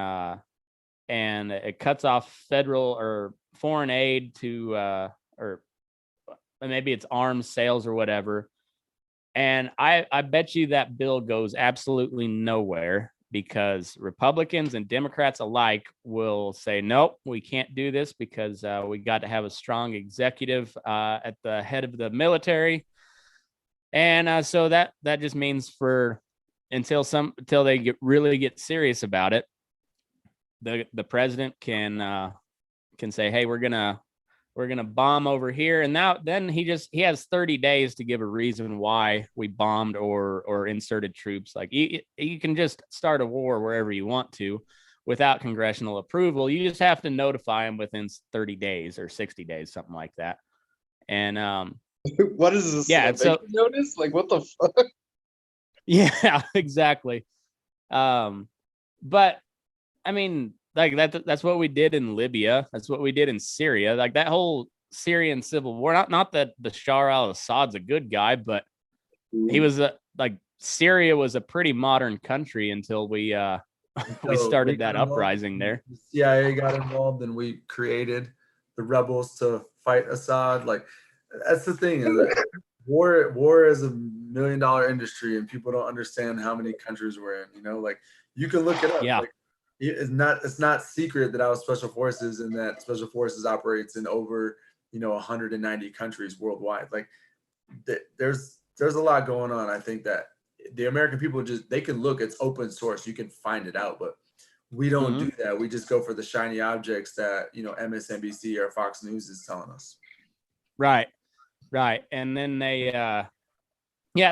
it cuts off federal or foreign aid to or maybe it's arms sales or whatever. And I bet you that bill goes absolutely nowhere, because Republicans and Democrats alike will say, nope, we can't do this, because we got to have a strong executive at the head of the military. And so that just means until they really get serious about it, the president can say, hey, we're gonna bomb over here, and then he has 30 days to give a reason why we bombed or inserted troops. Like you can just start a war wherever you want to without congressional approval. You just have to notify them within 30 days or 60 days, something like that. And what is this? Yeah, so notice, like, what the fuck? Yeah, exactly. But I mean, like that's what we did in Libya. That's what we did in Syria. Like that whole Syrian civil war. Not that Bashar al-Assad's a good guy, but he was like Syria was a pretty modern country until we started that uprising there. The CIA got involved, and we created the rebels to fight Assad. Like that's the thing. War is $1 million industry, and people don't understand how many countries we're in. You know, like you can look it up. Yeah. Like, it's not secret that I was Special Forces, and that Special Forces operates in over 190 countries worldwide. Like there's a lot going on. I think that the American people they can look. It's open source. You can find it out, but we don't do that. We just go for the shiny objects that MSNBC or Fox News is telling us. Right. And then they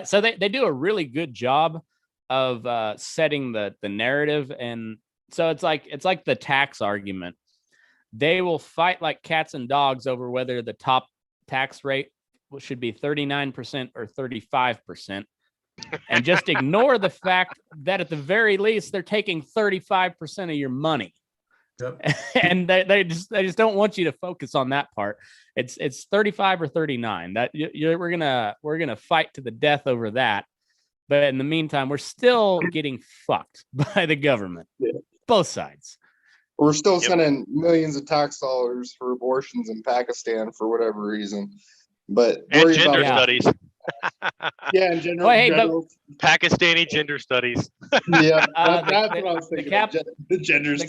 so they do a really good job of setting the narrative. And so it's like the tax argument. They will fight like cats and dogs over whether the top tax rate should be 39% or 35%, and just ignore the fact that at the very least they're taking 35% of your money. Yep. And they just don't want you to focus on that part. It's 35 or 39. That we're gonna fight to the death over that. But in the meantime, we're still getting fucked by the government, both sides. We're still sending millions of tax dollars for abortions in Pakistan for whatever reason. But and gender studies. In general. Pakistani gender studies. Yeah, that's what I was thinking. The gender studies.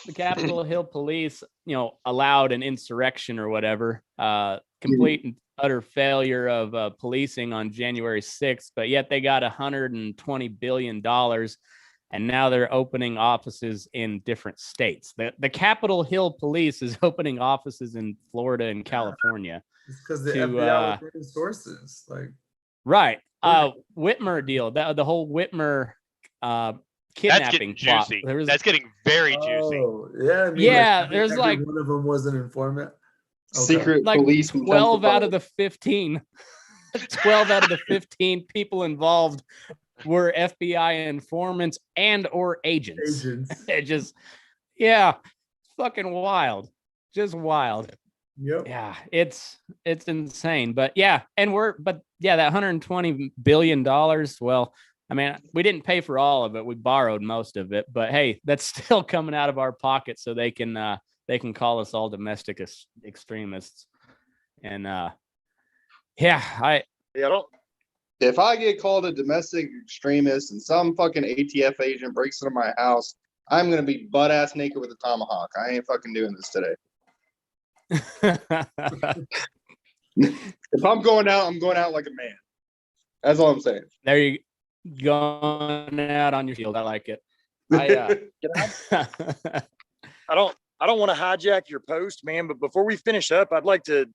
The Capitol Hill police, allowed an insurrection or whatever. Complete and utter failure of policing on January 6th, but yet they got $120 billion. And now they're opening offices in different states. The Capitol Hill police is opening offices in Florida and California. It's because the FBI was getting sources. Like, right. Whitmer deal. The whole Whitmer kidnapping plot. That's getting very juicy. Yeah. There's like one of them was an informant. Secret like police. 12 out of the 15. 12 out of the 15 people involved were FBI informants and or agents. It just, fucking wild. Just wild. Yep. Yeah, it's insane. But that $120 billion. Well, I mean, we didn't pay for all of it. We borrowed most of it. But hey, that's still coming out of our pocket, so they can call us all domestic extremists. And if I get called a domestic extremist and some fucking ATF agent breaks into my house, I'm gonna be butt ass naked with a tomahawk. I ain't fucking doing this today. If I'm going out, I'm going out like a man. That's all I'm saying. There you going out on your shield. I like it. I don't want to hijack your post, man, but before we finish up, I'd like to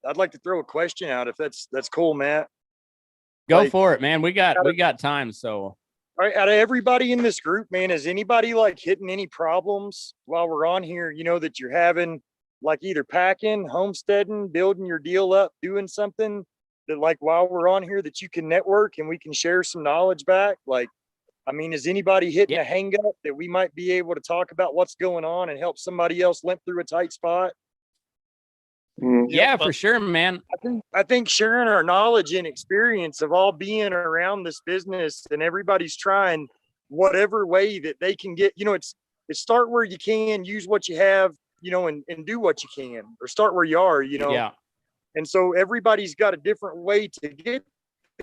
throw a question out if that's cool, Matt. Go for it, man. We got time. So all right, out of everybody in this group, man, is anybody like hitting any problems while we're on here, that you're having, like either packing, homesteading, building your deal up, doing something that like while we're on here that you can network and we can share some knowledge back? Like, I mean, is anybody hitting a hang up that we might be able to talk about what's going on and help somebody else limp through a tight spot? Yeah, for sure, man. I think sharing our knowledge and experience of all being around this business, and everybody's trying whatever way that they can get, it's start where you can, use what you have, and do what you can, or start where you are, Yeah. And so everybody's got a different way to get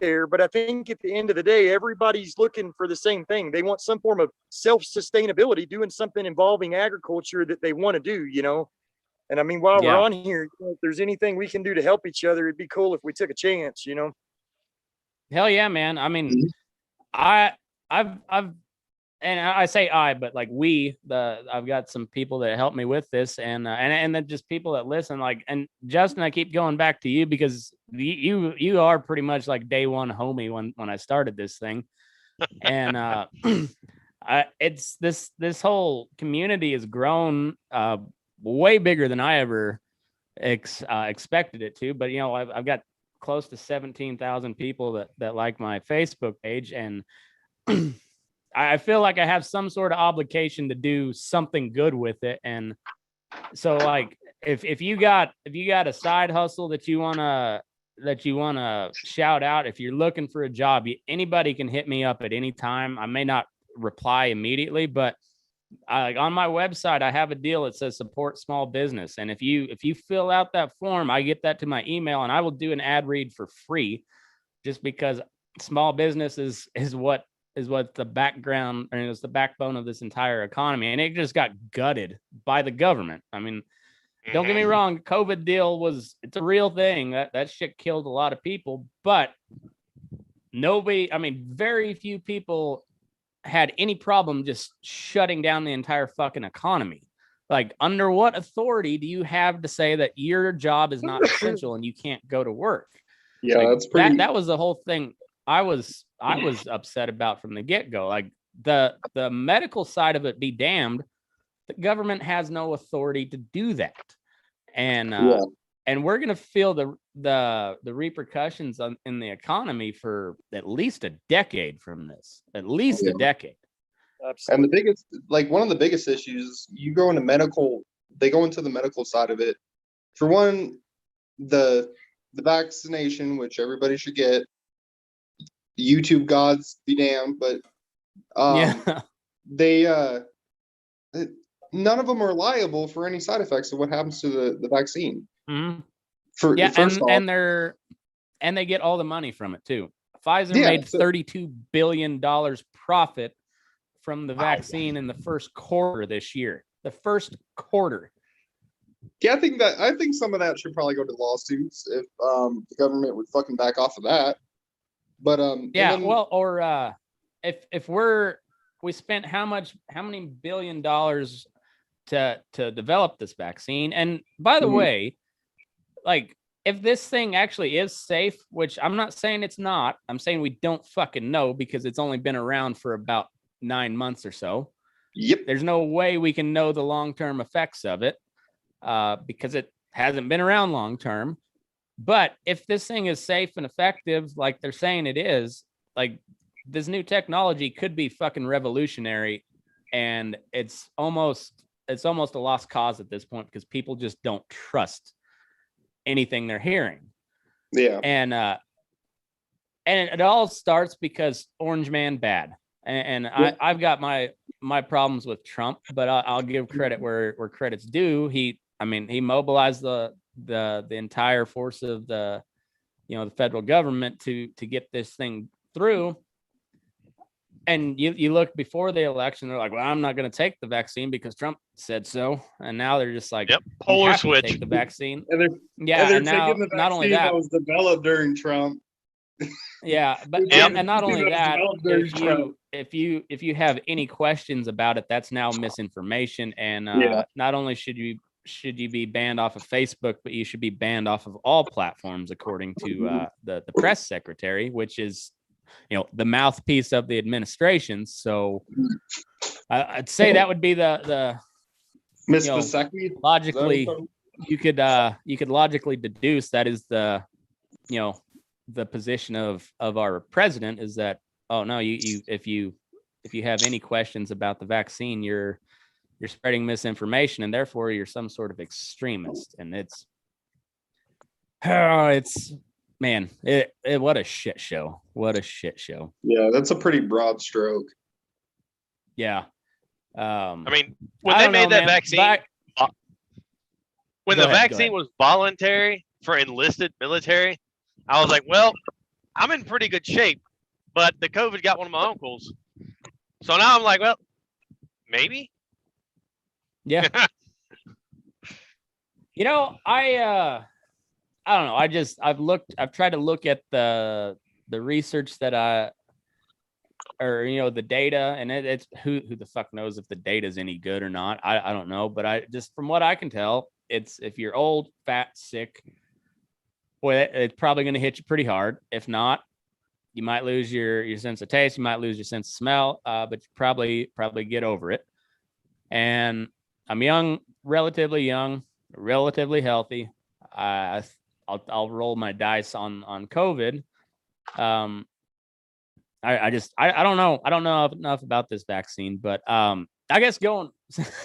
there. But I think at the end of the day, everybody's looking for the same thing. They want some form of self-sustainability, doing something involving agriculture that they want to do, And I mean, while we're on here, if there's anything we can do to help each other, it'd be cool if we took a chance, Hell yeah, man. I mean, I've and I say but like I've got some people that help me with this, and then just people that listen, like, and Justin, I keep going back to you because you are pretty much like day one homie when I started this thing. And it's this whole community has grown way bigger than I ever expected it to. But I've got close to 17,000 people that like my Facebook page, and I feel like I have some sort of obligation to do something good with it. And so like, if you got a side hustle that you want to shout out, if you're looking for a job, anybody can hit me up at any time. I may not reply immediately, but on my website, I have a deal that says support small business. And if you fill out that form, I get that to my email and I will do an ad read for free, just because small business is what the background, and it's the backbone of this entire economy. And it just got gutted by the government. I mean, don't get me wrong, COVID deal it's a real thing. That shit killed a lot of people, but very few people had any problem just shutting down the entire fucking economy. Like, under what authority do you have to say that your job is not essential and you can't go to work? Yeah, like, that's pretty. That was the whole thing I was upset about from the get-go. Like, the medical side of it be damned, the government has no authority to do that. And and we're gonna feel the repercussions in the economy for at least a decade from this. At least a decade. Absolutely. And the biggest, like, one of the biggest issues, you go into medical, they go into the medical side of it. For one, the vaccination, which everybody should get. YouTube gods be damned, but they none of them are liable for any side effects of what happens to the vaccine. Mm-hmm. And they get all the money from it too. Pfizer made $32 billion profit from the vaccine in the first quarter this year. The first quarter. Yeah, I think some of that should probably go to lawsuits if the government would fucking back off of that. But if we spent how many $1 billion to develop this vaccine. And by the way, like, if this thing actually is safe, which I'm not saying it's not, I'm saying we don't fucking know because it's only been around for about 9 months or so. Yep. There's no way we can know the long-term effects of it because it hasn't been around long-term. But if this thing is safe and effective, like they're saying it is, like, this new technology could be fucking revolutionary, and it's almost a lost cause at this point because people just don't trust anything they're hearing. Yeah. And it all starts because Orange Man bad. And I've got my problems with Trump, but I'll give credit where credit's due. He mobilized the entire force of the federal government to get this thing through. And you look before the election, they're like, well, I'm not going to take the vaccine because Trump said so. And now they're just like, polar switch. Take the vaccine. And now not only that was developed during Trump. Yeah, but and not only that, if you have any questions about it, that's now misinformation. And not only should you be banned off of Facebook, but you should be banned off of all platforms, according to the press secretary, which is the mouthpiece of the administration. So I'd say that would be the Miss Vasecki. Logically, you could logically deduce that is the the position of our president, is that, oh no, if you have any questions about the vaccine, you're spreading misinformation, and therefore you're some sort of extremist. And man, what a shit show. What a shit show. Yeah, that's a pretty broad stroke. Yeah. When they made that vaccine, when the vaccine was voluntary for enlisted military, I was like, well, I'm in pretty good shape, but the COVID got one of my uncles. So now I'm like, well, maybe. Yeah. I don't know. I've tried to look at the research that the data, and it's who the fuck knows if the data is any good or not. I don't know, but I just, from what I can tell, it's, if you're old, fat, sick, boy, it's probably going to hit you pretty hard. If not, you might lose your sense of taste, you might lose your sense of smell, but you probably get over it. And I'm young, relatively healthy. I'll roll my dice on COVID. I don't know enough about this vaccine, but I guess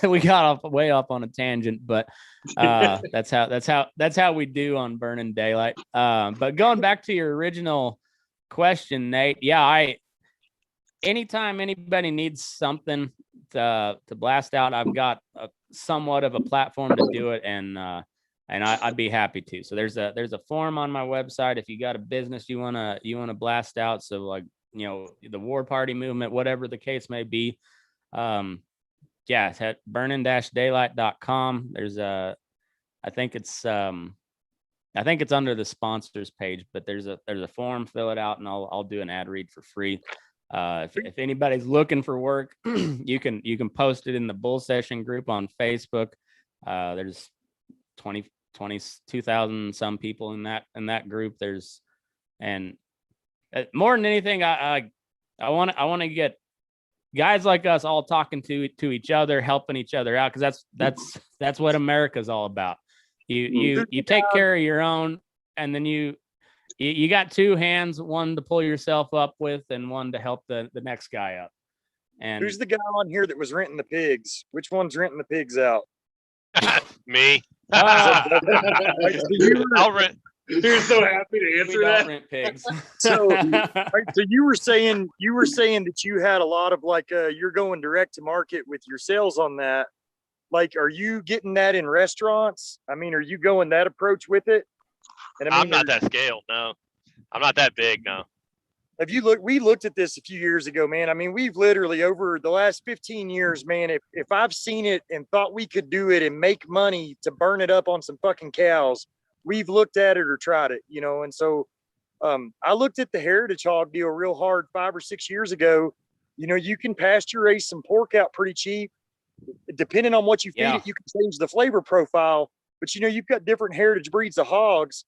we got way off on a tangent, but that's how we do on Burning Daylight. But going back to your original question, Nate, yeah, anytime anybody needs something to blast out, I've got somewhat of a platform to do it, and I'd be happy to. So there's a form on my website if you got a business you wanna blast out. So like, you know, the War Party movement, whatever the case may be. Yeah, it's at burning-daylight.com. There's I think it's under the sponsors page, but there's a form, fill it out, and I'll do an ad read for free. If anybody's looking for work, you can post it in the Bull Session group on Facebook. There's 22,000 some people in that group. And more than anything, I want to get guys like us all talking to each other, helping each other out, because that's what America's all about. You take care of your own, and then you got two hands, one to pull yourself up with and one to help the next guy up. And who's the guy on here that was renting the pigs? Which one's renting the pigs out? Me. I'll rent. You're so happy to answer that. Rent pigs. So you were saying that you had a lot of like you're going direct to market with your sales on that. Like, are you getting that in restaurants? I mean, are you going that approach with it? And I mean, I'm not that scale. No, I'm not that big. No. Have you looked? We looked at this a few years ago, man. I mean, we've literally over the last 15 years, man. If I've seen it and thought we could do it and make money to burn it up on some fucking cows, we've looked at it or tried it, you know. And so, I looked at the heritage hog deal real hard 5 or 6 years ago. You know, you can pasture raise some pork out pretty cheap. Depending on what you feed it, you can change the flavor profile. But you know, you've got different heritage breeds of hogs.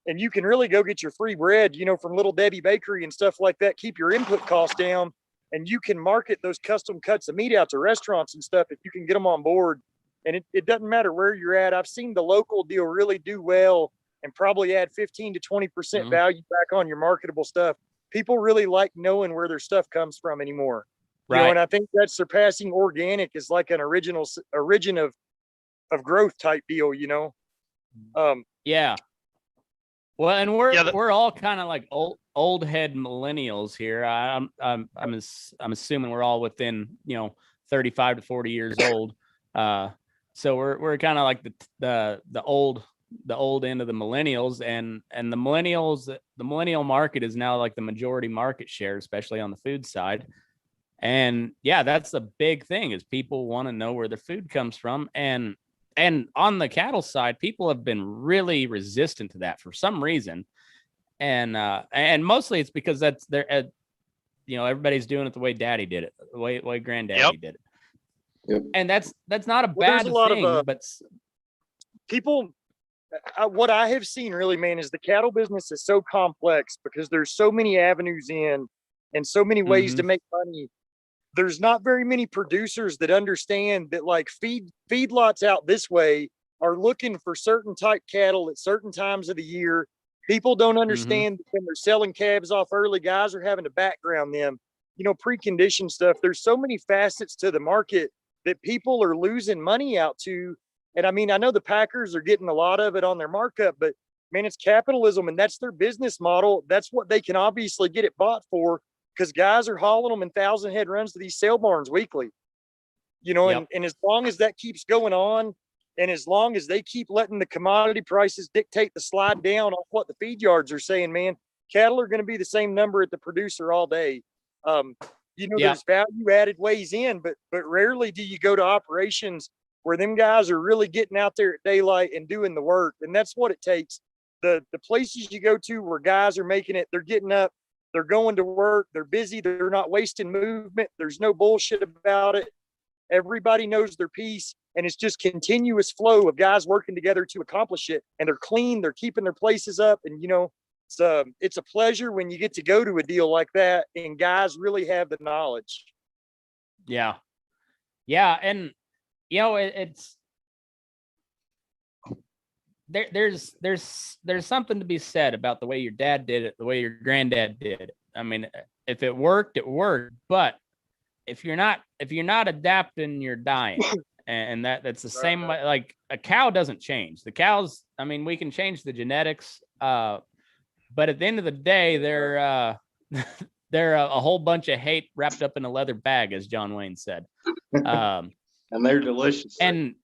And you can really go get your free bread, you know, from Little Debbie Bakery and stuff like that. Keep your input costs down, and you can market those custom cuts of meat out to restaurants and stuff if you can get them on board. And it doesn't matter where you're at. I've seen the local deal really do well and probably add 15 to 20% value back on your marketable stuff. People really like knowing where their stuff comes from anymore. You know, and I think that surpassing organic is like an origin of growth type deal, you know? Yeah. Well, and we're all kind of like old head millennials here. I'm assuming we're all within, you know, 35 to 40 years old. So we're kind of like the old end of the millennials, and the millennial market is now like the majority market share, especially on the food side. And yeah, that's the big thing, is people want to know where their food comes from. And on the cattle side, people have been really resistant to that for some reason. And mostly it's because that's their, you know, everybody's doing it the way daddy did it, the way granddaddy did it. Yep. And that's not a bad thing, but people, what I have seen really, man, is the cattle business is so complex because there's so many avenues in and so many ways to make money. There's not very many producers that understand that, like, feedlots out this way are looking for certain type cattle at certain times of the year. People don't understand that when they're selling calves off early, guys are having to background them, you know, preconditioned stuff. There's so many facets to the market that people are losing money out to. And I mean, I know the Packers are getting a lot of it on their markup, but man, it's capitalism and that's their business model. That's what they can obviously get it bought for, because guys are hauling them in 1,000 head runs to these sale barns weekly, you know, and as long as that keeps going on, and as long as they keep letting the commodity prices dictate the slide down on what the feed yards are saying, man, cattle are going to be the same number at the producer all day. You know, there's value added ways in, but rarely do you go to operations where them guys are really getting out there at daylight and doing the work. And that's what it takes. The places you go to where guys are making it, they're getting up, they're going to work, they're busy, they're not wasting movement, there's no bullshit about it. Everybody knows their piece, and it's just continuous flow of guys working together to accomplish it. And they're clean, they're keeping their places up. And, you know, it's a pleasure when you get to go to a deal like that and guys really have the knowledge. Yeah. Yeah. And, you know, it's, there's something to be said about the way your dad did it, the way your granddad did it. I mean, if it worked, it worked. But if you're not adapting, you're dying. And that's the same way. Like a cow doesn't change. The cows, I mean, we can change the genetics, but at the end of the day, they're they're a whole bunch of hate wrapped up in a leather bag, as John Wayne said. And they're delicious. And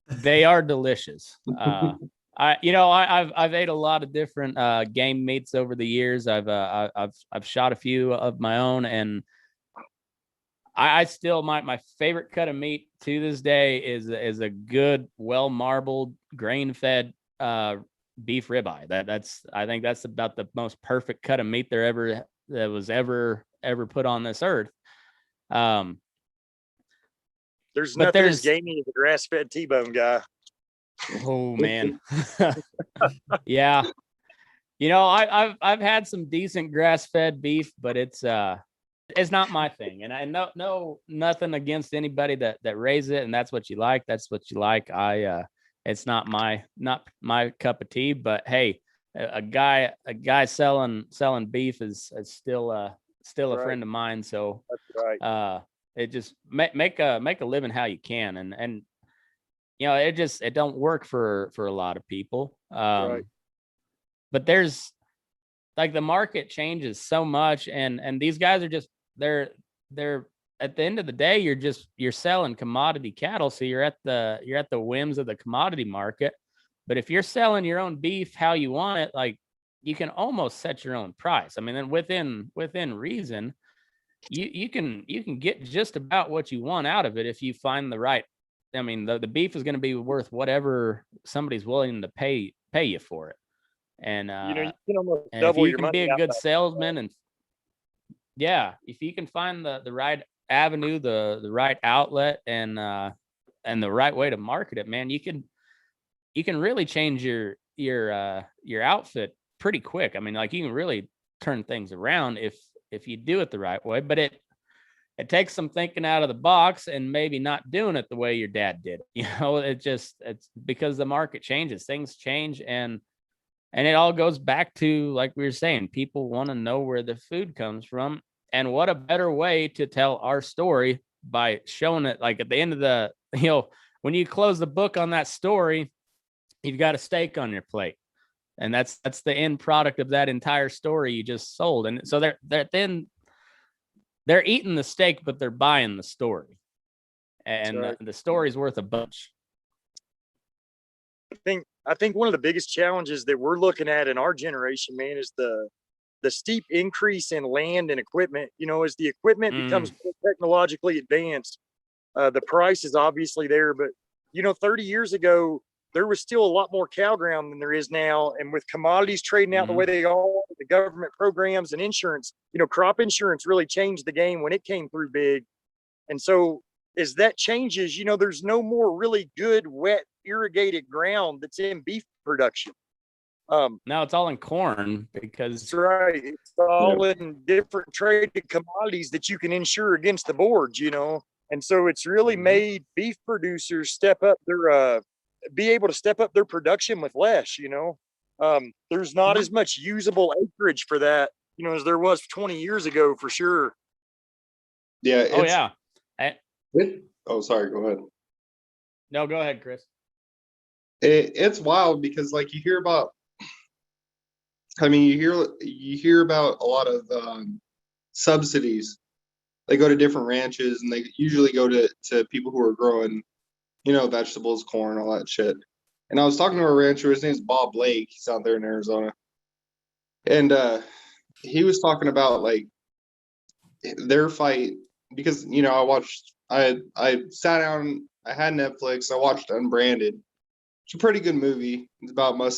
they are delicious. I've ate a lot of different game meats over the years. I've shot a few of my own, and I still my favorite cut of meat to this day is a good, well marbled, grain fed beef ribeye. I think that's about the most perfect cut of meat that was ever put on this earth. There's nothing as gamey as a grass fed T-bone guy. Oh man. Yeah. I've had some decent grass fed beef, but it's not my thing. And I know nothing against anybody that raises it, and that's what you like. That's what you like. It's not my cup of tea, but hey, a guy selling beef is still a friend of mine. So that's right. It just make a living how you can, and it don't work for a lot of people. Right. But there's like the market changes so much, and these guys are just they're at the end of the day, you're selling commodity cattle, so you're at the whims of the commodity market. But if you're selling your own beef how you want it, like you can almost set your own price. I mean, then within reason, you can get just about what you want out of it if you find the right. I mean, the beef is going to be worth whatever somebody's willing to pay you for it. And you can almost and double if you your can money be a good out. salesman, and if you can find the right avenue, the right outlet, and the right way to market it, man, you can really change your outfit pretty quick. I mean, like you can really turn things around if you do it the right way. But it takes some thinking out of the box and maybe not doing it the way your dad did. It's because the market changes, things change, and it all goes back to, like we were saying, people want to know where the food comes from. And what a better way to tell our story by showing it, like at the end of the, when you close the book on that story, you've got a steak on your plate. And that's the end product of that entire story you just sold. And so they're eating the steak, but they're buying the story. And right. The story's worth a bunch. I think one of the biggest challenges that we're looking at in our generation, man, is the steep increase in land and equipment. As the equipment becomes more technologically advanced, the price is obviously there. But 30 years ago, there was still a lot more cow ground than there is now. And with commodities trading out the way they are, the government programs and insurance, crop insurance really changed the game when it came through big. And so as that changes, there's no more really good, wet, irrigated ground that's in beef production. Now it's all in corn because that's right. It's all in different traded commodities that you can insure against the boards, and so it's really made beef producers step up their be able to step up their production with less. There's not as much usable acreage for that, as there was 20 years ago, for sure. Yeah. Sorry, go ahead. No, go ahead, Chris. It's wild because, like, you hear about a lot of subsidies. They go to different ranches, and they usually go to people who are growing, vegetables, corn, all that shit. And I was talking to a rancher. His name's Bob Blake. He's out there in Arizona, and he was talking about like their fight because I sat down. I had Netflix. I watched Unbranded. It's a pretty good movie. It's about I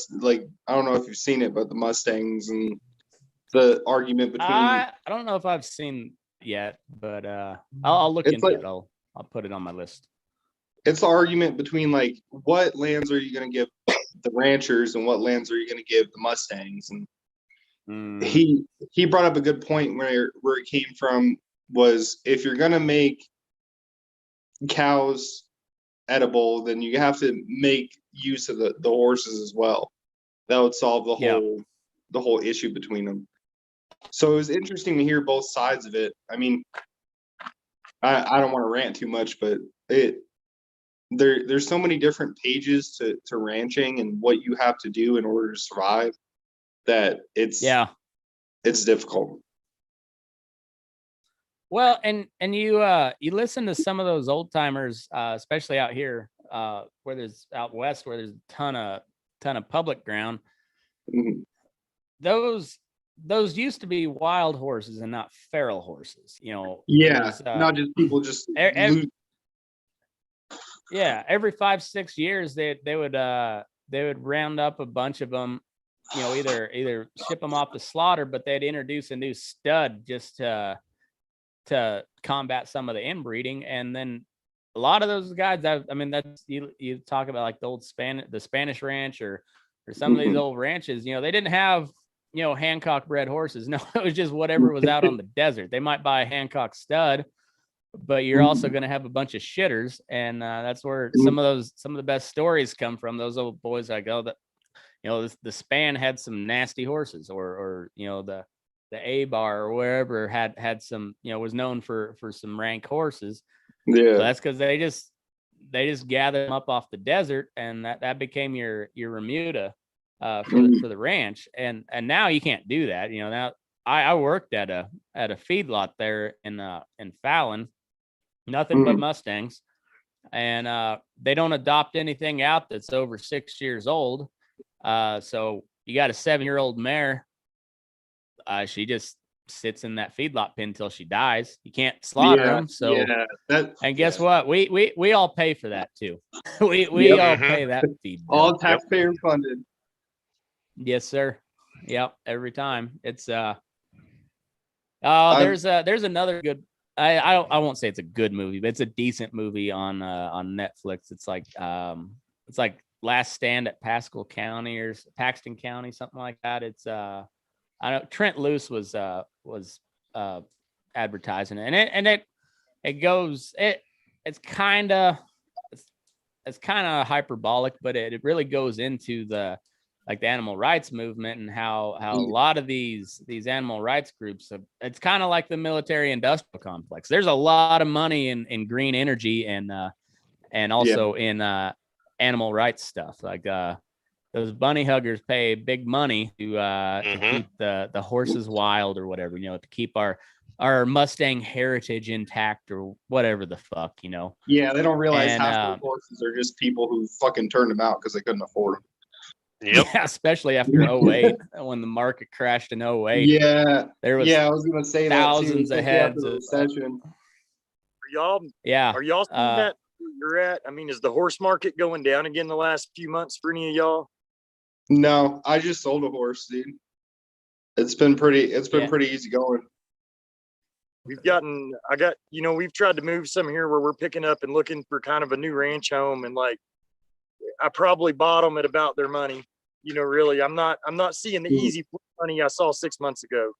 don't know if you've seen it, but the Mustangs and the argument between. I don't know if I've seen yet, but I'll look into it. I'll put it on my list. It's the argument between like what lands are you going to give the ranchers and what lands are you going to give the Mustangs, and he brought up a good point where it came from was if you're going to make cows edible, then you have to make use of the horses as well. That would solve the whole issue between them. So it was interesting to hear both sides of it. I mean, I don't want to rant too much, but there's so many different pages to ranching and what you have to do in order to survive that it's difficult. Well, and you listen to some of those old timers, especially out here, where there's out west where there's a ton of public ground. Mm-hmm. Those used to be wild horses and not feral horses, you know. Yeah, not just people just yeah, every 5-6 years they would round up a bunch of them, you know, either ship them off to slaughter, but they'd introduce a new stud just to combat some of the inbreeding. And then a lot of those guys, I mean, that's you talk about like the old Spanish ranch or some of these old ranches, you know, they didn't have, you know, Hancock bred horses. No, it was just whatever was out on the desert. They might buy a Hancock stud, but you're also going to have a bunch of shitters. And that's where some of the best stories come from. Those old boys like, oh, that, you know, the Span had some nasty horses, or you know, the A-Bar or wherever had some, you know, was known for some rank horses. Yeah. But that's because they just gathered them up off the desert, and that became your remuda for the ranch. And now you can't do that. You know, now I worked at a feedlot there in Fallon, nothing but Mustangs, and they don't adopt anything out that's over 6 years old. So you got a 7-year-old mare. She just sits in that feedlot pen until she dies. You can't slaughter them. So, and guess what? We all pay for that too. we all pay that feed bill. All taxpayer funded. Yes, sir. Yep. Every time. It's there's another good. I won't say it's a good movie, but it's a decent movie on Netflix. It's like Last Stand at Paxton County, something like that. It's I know Trent Luce was advertising it, and it's kind of hyperbolic, but it really goes into the animal rights movement and how a lot of these animal rights groups, it's kind of like the military industrial complex. There's a lot of money in green energy and also in animal rights stuff. Like those bunny huggers pay big money to keep the horses wild or whatever, you know, to keep our Mustang heritage intact or whatever the fuck, you know. Yeah, they don't realize half the horses are just people who fucking turned them out because they couldn't afford them. Yep. Yeah, especially after 08, when the market crashed in 08. Yeah. There was I was gonna say thousands that of heads of recession. Are y'all seeing that where you're at? I mean, is the horse market going down again the last few months for any of y'all? No, I just sold a horse, dude. It's been pretty easy going. We've tried to move some here where we're picking up and looking for kind of a new ranch home, and like I probably bought them at about their money. You know, really, I'm not seeing the easy money I saw 6 months ago.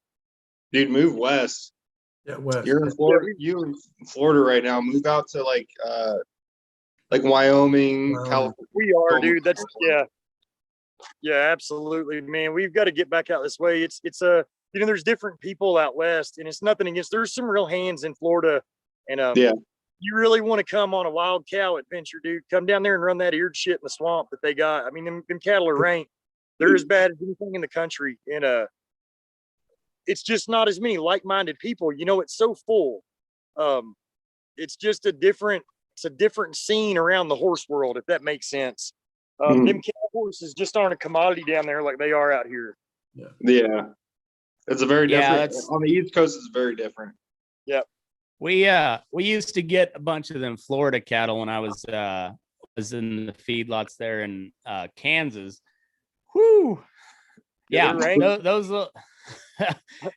Dude, move west. Yeah, west. You're in Florida. You in Florida right now. Move out to like Wyoming, California. We are, dude. That's yeah, absolutely, man. We've got to get back out this way. It's you know, there's different people out west, and it's nothing against. There's some real hands in Florida, and you really want to come on a wild cow adventure, dude, come down there and run that eared shit in the swamp that they got. I mean, them cattle are rank. They're as bad as anything in the country. And it's just not as many like-minded people. You know, it's so full. It's just a different scene around the horse world, if that makes sense. Them cow horses just aren't a commodity down there like they are out here. Yeah. It's a very different. On the East Coast, it's very different. Yeah. We used to get a bunch of them Florida cattle when I was in the feedlots there in Kansas. Whoo! Yeah, those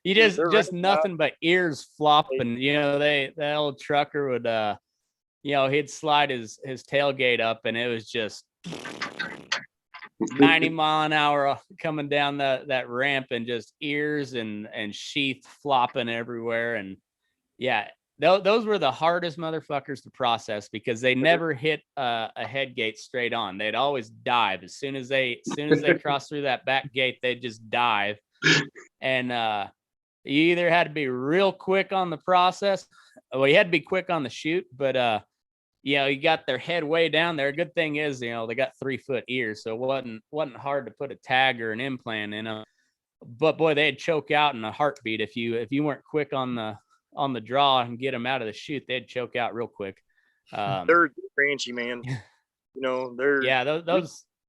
you just nothing but ears flopping. You know, that old trucker would you know, he'd slide his tailgate up and it was just 90 mile an hour coming down that ramp, and just ears and sheath flopping everywhere. And yeah, those were the hardest motherfuckers to process because they never hit a head gate straight on. They'd always dive as soon as they crossed through that back gate. They'd just dive, and you either had to be real quick on the process. Well, you had to be quick on the shoot, but you got their head way down there. Good thing is, they got 3-foot ears, so it wasn't hard to put a tag or an implant in them. But boy, they'd choke out in a heartbeat if you weren't quick on the draw and get them out of the chute. They'd choke out real quick. They're branchy, man. They're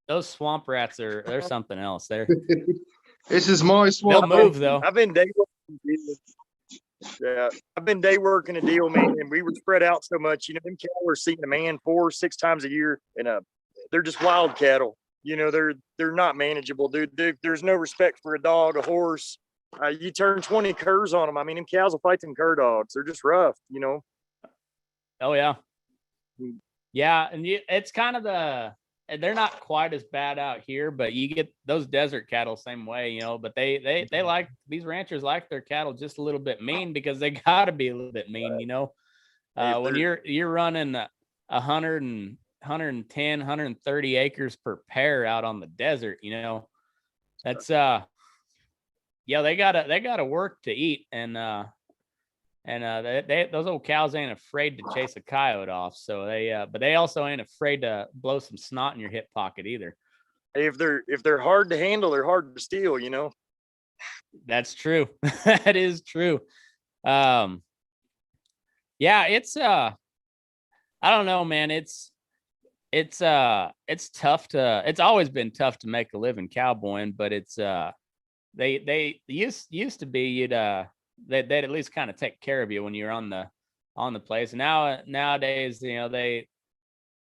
those swamp rats they're something else. This is my swamp. They'll move though. I've been day working a deal, man, and we were spread out so much. Them cattle are seeing a man 4 or 6 times a year, and they're just wild cattle. They're not manageable, dude. There's no respect for a dog, a horse. You turn 20 curs on them. I mean, them cows will fight them cur dogs. They're just rough, Oh yeah, yeah, and it's kind of they're not quite as bad out here, but you get those desert cattle same way, But they like, these ranchers like their cattle just a little bit mean because they got to be a little bit mean, When you're running 110, 130 acres per pair out on the desert, that's they gotta work to eat, and those old cows ain't afraid to chase a coyote off. So but they also ain't afraid to blow some snot in your hip pocket either. If they're hard to handle, they're hard to steal. That's true. That is true. Yeah, it's I don't know, man. It's tough it's always been tough to make a living cowboying, but it's they used to be they'd at least kind of take care of you when you're on the place. Nowadays, they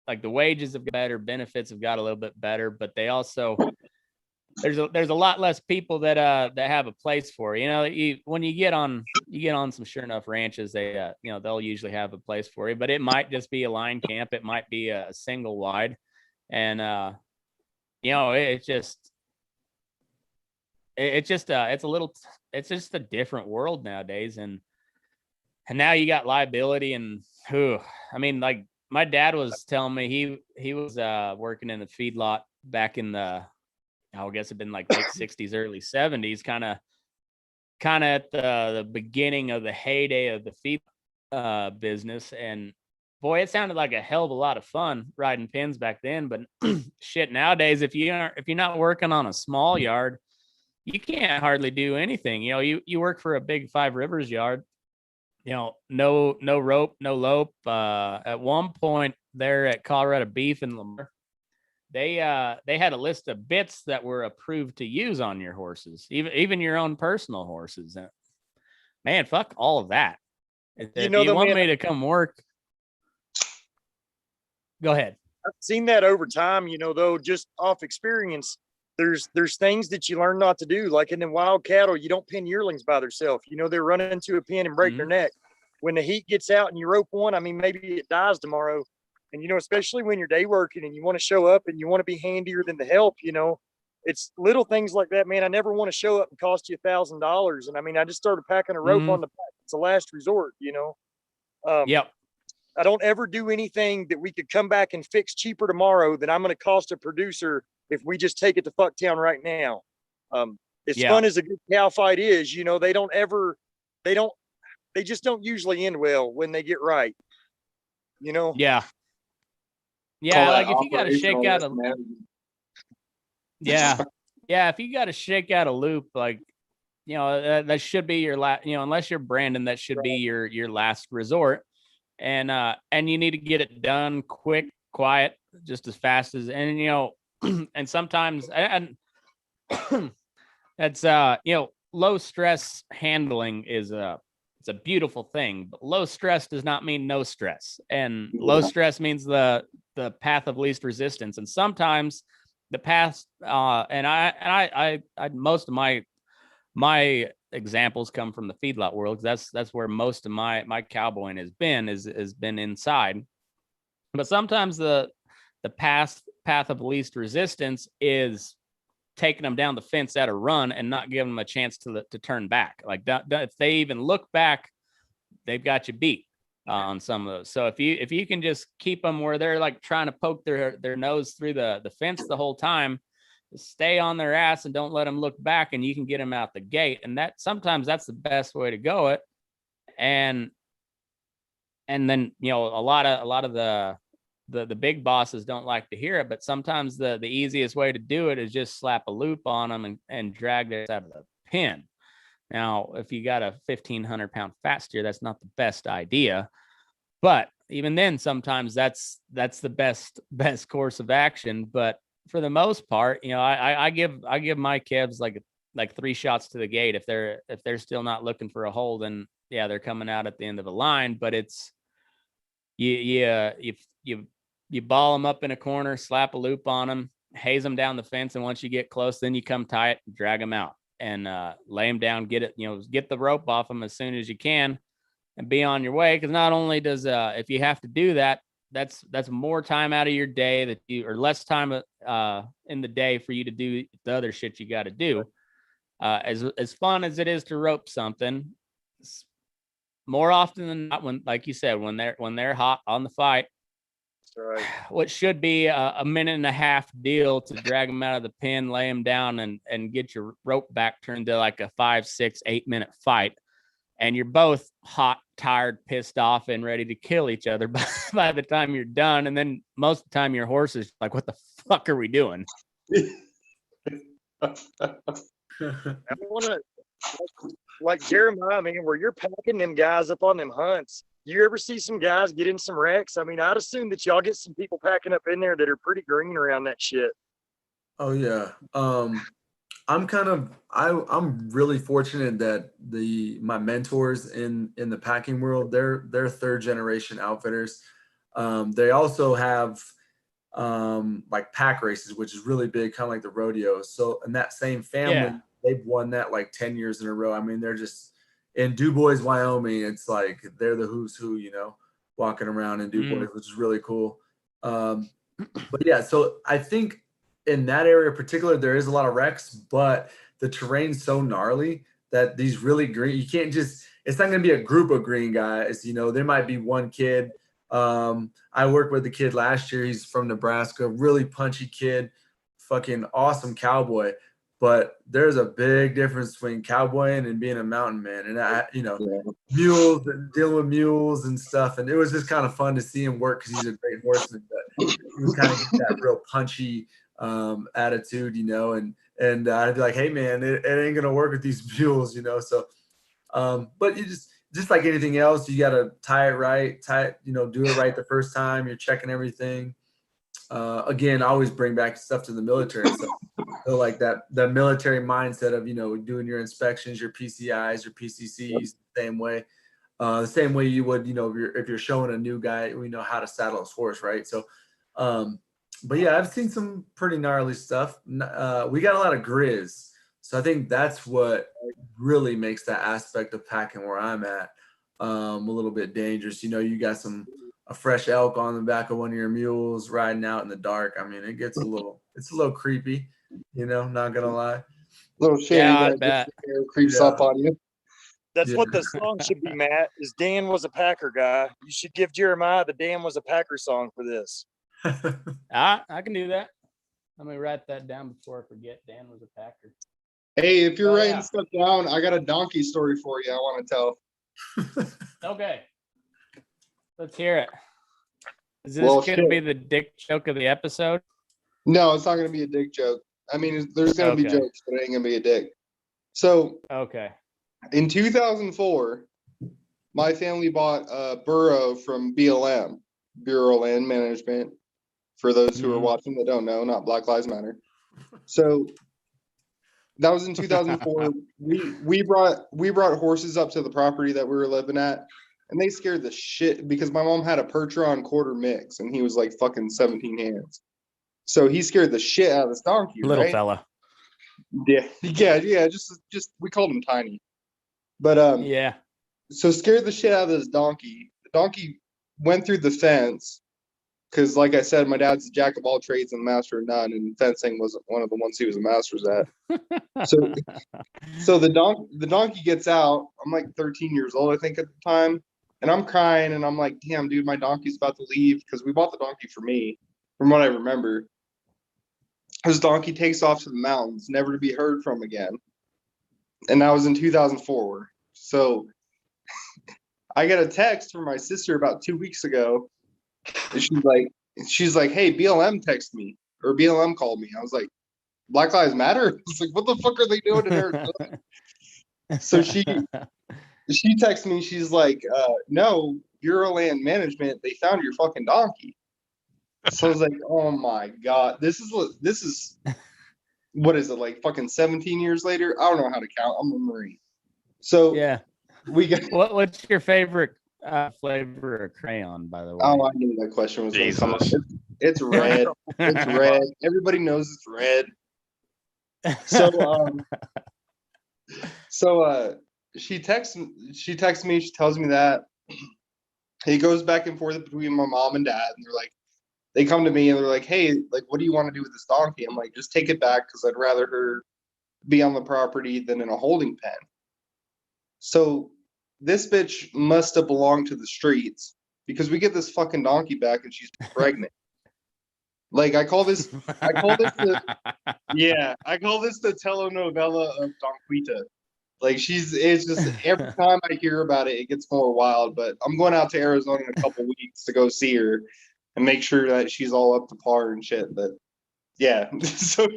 like the wages have got better, benefits have got a little bit better, but they also there's a lot less people that have a place for you. When you get on some sure enough ranches, they they'll usually have a place for you, but it might just be a line camp, it might be a single wide, and it's just a different world nowadays, and now you got liability, and like my dad was telling me he was working in the feedlot back in I guess it'd been like late 60s, early 70s, kind of at the beginning of the heyday of the feed business, and boy, it sounded like a hell of a lot of fun riding pins back then, but shit, nowadays if you're not working on a small yard, you can't hardly do anything. You work for a big 5 Rivers yard, no rope, no lope. At one point there at Colorado Beef in Lamar, they had a list of bits that were approved to use on your horses, even your own personal horses. Man, fuck all of that. If you want me to come work, go ahead. I've seen that over time, though, just off experience. There's things that you learn not to do. Like in the wild cattle, you don't pin yearlings by themselves. They're running into a pin and break their neck. When the heat gets out and you rope one, I mean, maybe it dies tomorrow. And, especially when you're day working and you want to show up and you want to be handier than the help, it's little things like that, man. I never want to show up and cost you $1,000. And I mean, I just started packing a rope on the back. It's a last resort, Yep. I don't ever do anything that we could come back and fix cheaper tomorrow than I'm going to cost a producer if we just take it to Fucktown right now. As fun as a good cow fight is, they just don't usually end well when they get right. Yeah. Yeah, like if you got to shake out if you got to shake out a loop, like that should be your last. Unless you're Brandon, that should be your last resort, and you need to get it done quick, quiet, just as fast as and sometimes that's low stress handling is it's a beautiful thing, but low stress does not mean no stress, and low stress means the path of least resistance. And sometimes the path and I most of my examples come from the feedlot world, because that's where most of my cowboying has been inside. But sometimes the path of least resistance is taking them down the fence at a run and not giving them a chance to turn back. Like that, if they even look back, they've got you beat on some of those. So if you can just keep them where they're like trying to poke their nose through the fence the whole time, stay on their ass and don't let them look back, and you can get them out the gate. And sometimes that's the best way to go it. And then, a lot of the big bosses don't like to hear it, but sometimes the easiest way to do it is just slap a loop on them and drag their out of the pin. Now, if you got a 1,500-pound fat steer, that's not the best idea. But even then, sometimes that's the best course of action. But for the most part, I give my calves like 3 shots to the gate. If they're still not looking for a hole, then yeah, they're coming out at the end of a line. But it's you ball them up in a corner, slap a loop on them, haze them down the fence, and once you get close, then you come tie it and drag them out and lay them down, get the rope off them as soon as you can, and be on your way. Because not only does if you have to do that, that's more time out of your day or less time in the day for you to do the other shit you got to do. As fun as it is to rope something, more often than not, when, like you said, when they're hot on the fight, right, what should be a minute and a half deal to drag them out of the pen, lay them down, and get your rope back turned to like a 5, 6, 8 minute fight. And you're both hot, tired, pissed off, and ready to kill each other by the time you're done. And then most of the time your horse is like, what the fuck are we doing? I want to, like Jeremiah, man, where you're packing them guys up on them hunts. You ever see some guys get in some wrecks? I mean, I'd assume that y'all get some people packing up in there that are pretty green around that shit. Oh yeah. I'm really fortunate that my mentors in the packing world, they're 3rd generation outfitters. They also have like pack races, which is really big, kind of like the rodeos. So in that same family, they've won that like 10 years in a row. I mean, they're just in DuBois, Wyoming. It's like they're the who's who, walking around in DuBois, which is really cool. But yeah, so I think in that area in particular, there is a lot of wrecks, but the terrain's so gnarly that these really green, you can't just, it's not going to be a group of green guys. There might be one kid. I worked with the kid last year. He's from Nebraska, really punchy kid, fucking awesome cowboy. But there's a big difference between cowboying and being a mountain man. And mules, dealing with mules and stuff. And it was just kind of fun to see him work because he's a great horseman. But he was kind of that real punchy attitude, and I'd be like, hey man, it ain't gonna work with these mules, So, but you just like anything else, you gotta tie it right, do it right the first time. You're checking everything. Again, I always bring back stuff to the military. So like that military mindset of, doing your inspections, your PCIs, your PCCs, the same way you would, if you're showing a new guy, how to saddle his horse, right? So, but yeah, I've seen some pretty gnarly stuff. We got a lot of grizz. So I think that's what really makes that aspect of packing where I'm at a little bit dangerous. You got a fresh elk on the back of one of your mules riding out in the dark. I mean, it gets it's a little creepy, not gonna lie. A little shady. Yeah, I bet. Creeps up on you. That's what the song should be, Matt, is Dan was a Packer guy. You should give Jeremiah the Dan was a Packer song for this. I can do that. Let me write that down before I forget. Dan was a Packer. Hey, if you're writing stuff down, I got a donkey story for you I want to tell. Okay. Let's hear it. Is this going to be the dick joke of the episode? No, it's not going to be a dick joke. I mean, there's going to be jokes, but it ain't going to be a dick. So, in 2004, my family bought a burro from BLM, Bureau of Land Management. For those who are watching that don't know, not Black Lives Matter. So that was in 2004. we brought horses up to the property that we were living at, and they scared the shit because my mom had a Percheron quarter mix, and he was like fucking 17 hands. So he scared the shit out of this donkey. Little right? fella. Yeah. Just we called him Tiny. But so scared the shit out of this donkey. The donkey went through the fence. Because, like I said, my dad's a jack of all trades and master of none, and fencing was one of the ones he was a master's at. So the donkey gets out. I'm like 13 years old, I think, at the time, and I'm crying, and I'm like, "Damn, dude, my donkey's about to leave." Because we bought the donkey for me, from what I remember. his donkey takes off to the mountains, never to be heard from again. And that was in 2004. So I got a text from my sister about 2 weeks ago. And she's like, hey, BLM texted me, or BLM called me. I was like, Black Lives Matter? It's like, what the fuck are they doing in Arizona? So she texted me, she's like, no, Bureau Land Management, they found your fucking donkey. So I was like, oh my God, this is what is it, like fucking 17 years later? I don't know how to count. I'm a Marine. So yeah. We got what's your favorite flavor of crayon, by the way? Oh, I knew that question was going to come up. It's red. It's red. Everybody knows it's red. So she texts me, she tells me that. He goes back and forth between my mom and dad, and they come to me and they're like, hey, like, what do you want to do with this donkey? I'm like, just take it back, because I'd rather her be on the property than in a holding pen. So this bitch must have belonged to the streets, because we get this fucking donkey back and she's pregnant. Like, I call this the telenovela of Donquita. Like, it's just, every time I hear about it, it gets more wild. But I'm going out to Arizona in a couple weeks to go see her and make sure that she's all up to par and shit. But yeah, so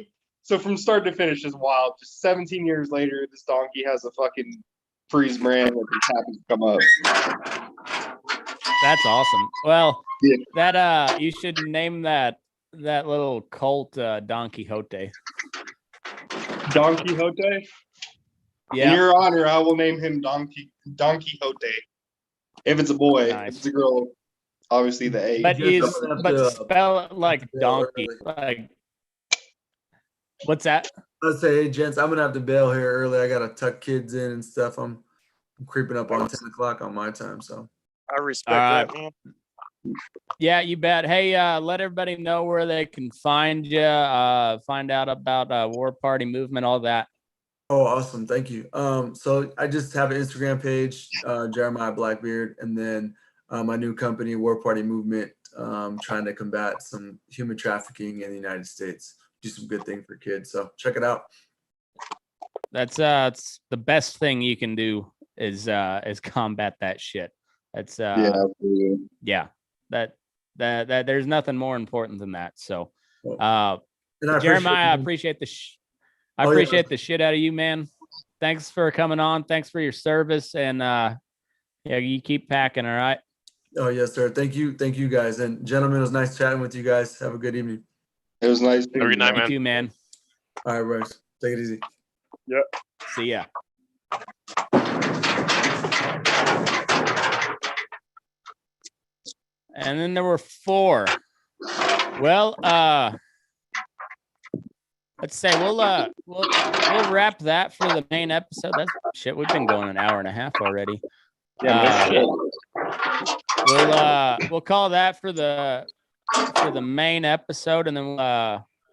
from start to finish is wild. Just 17 years later, this donkey has a fucking freeze brand that just happens to come up. That's awesome. Well, yeah. That you should name that little colt Don Quixote. Don Quixote? Yeah. In your honor, I will name him Don Quixote. If it's a boy. Nice. If it's a girl, obviously the A. But spell it like donkey. Like, what's that? Let's say, hey, gents, I'm gonna have to bail here early. I gotta tuck kids in and stuff. I'm creeping up on 10 o'clock on my time, so I respect that, man. Yeah, you bet. Hey, let everybody know where they can find you, find out about War Party Movement, all that. Oh, awesome. Thank you. So I just have an Instagram page, Jeremiah Blackbeard, and then my new company, War Party Movement, trying to combat some human trafficking in the United States. Do some good thing for kids. So check it out. That's it's the best thing you can do is combat that shit. That's yeah. That there's nothing more important than that. So Jeremiah, I appreciate the the shit out of you, man. Thanks for coming on. Thanks for your service, and yeah, you keep packing. All right. Oh yes, sir. Thank you guys, and gentlemen, it was nice chatting with you guys. Have a good evening. It was nice. Have a good night, man. You too, man. All right, Bryce. Take it easy. Yep. See ya. And then there were 4. Well, let's say we'll wrap that for the main episode. That's shit. We've been going an hour and a half already. We'll call that for the main episode, and then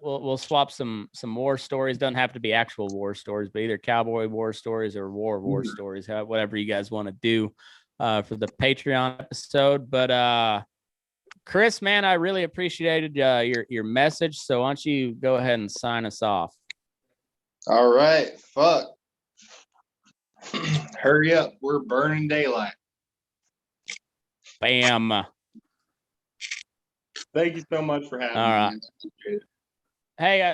we'll swap some war stories. Doesn't have to be actual war stories, but either cowboy war stories or war stories, whatever you guys want to do for the Patreon episode. But Chris, man, I really appreciated your message. So why don't you go ahead and sign us off? All right. Fuck. Hurry up. We're burning daylight. Bam. Thank you so much for having me. All right. Hey,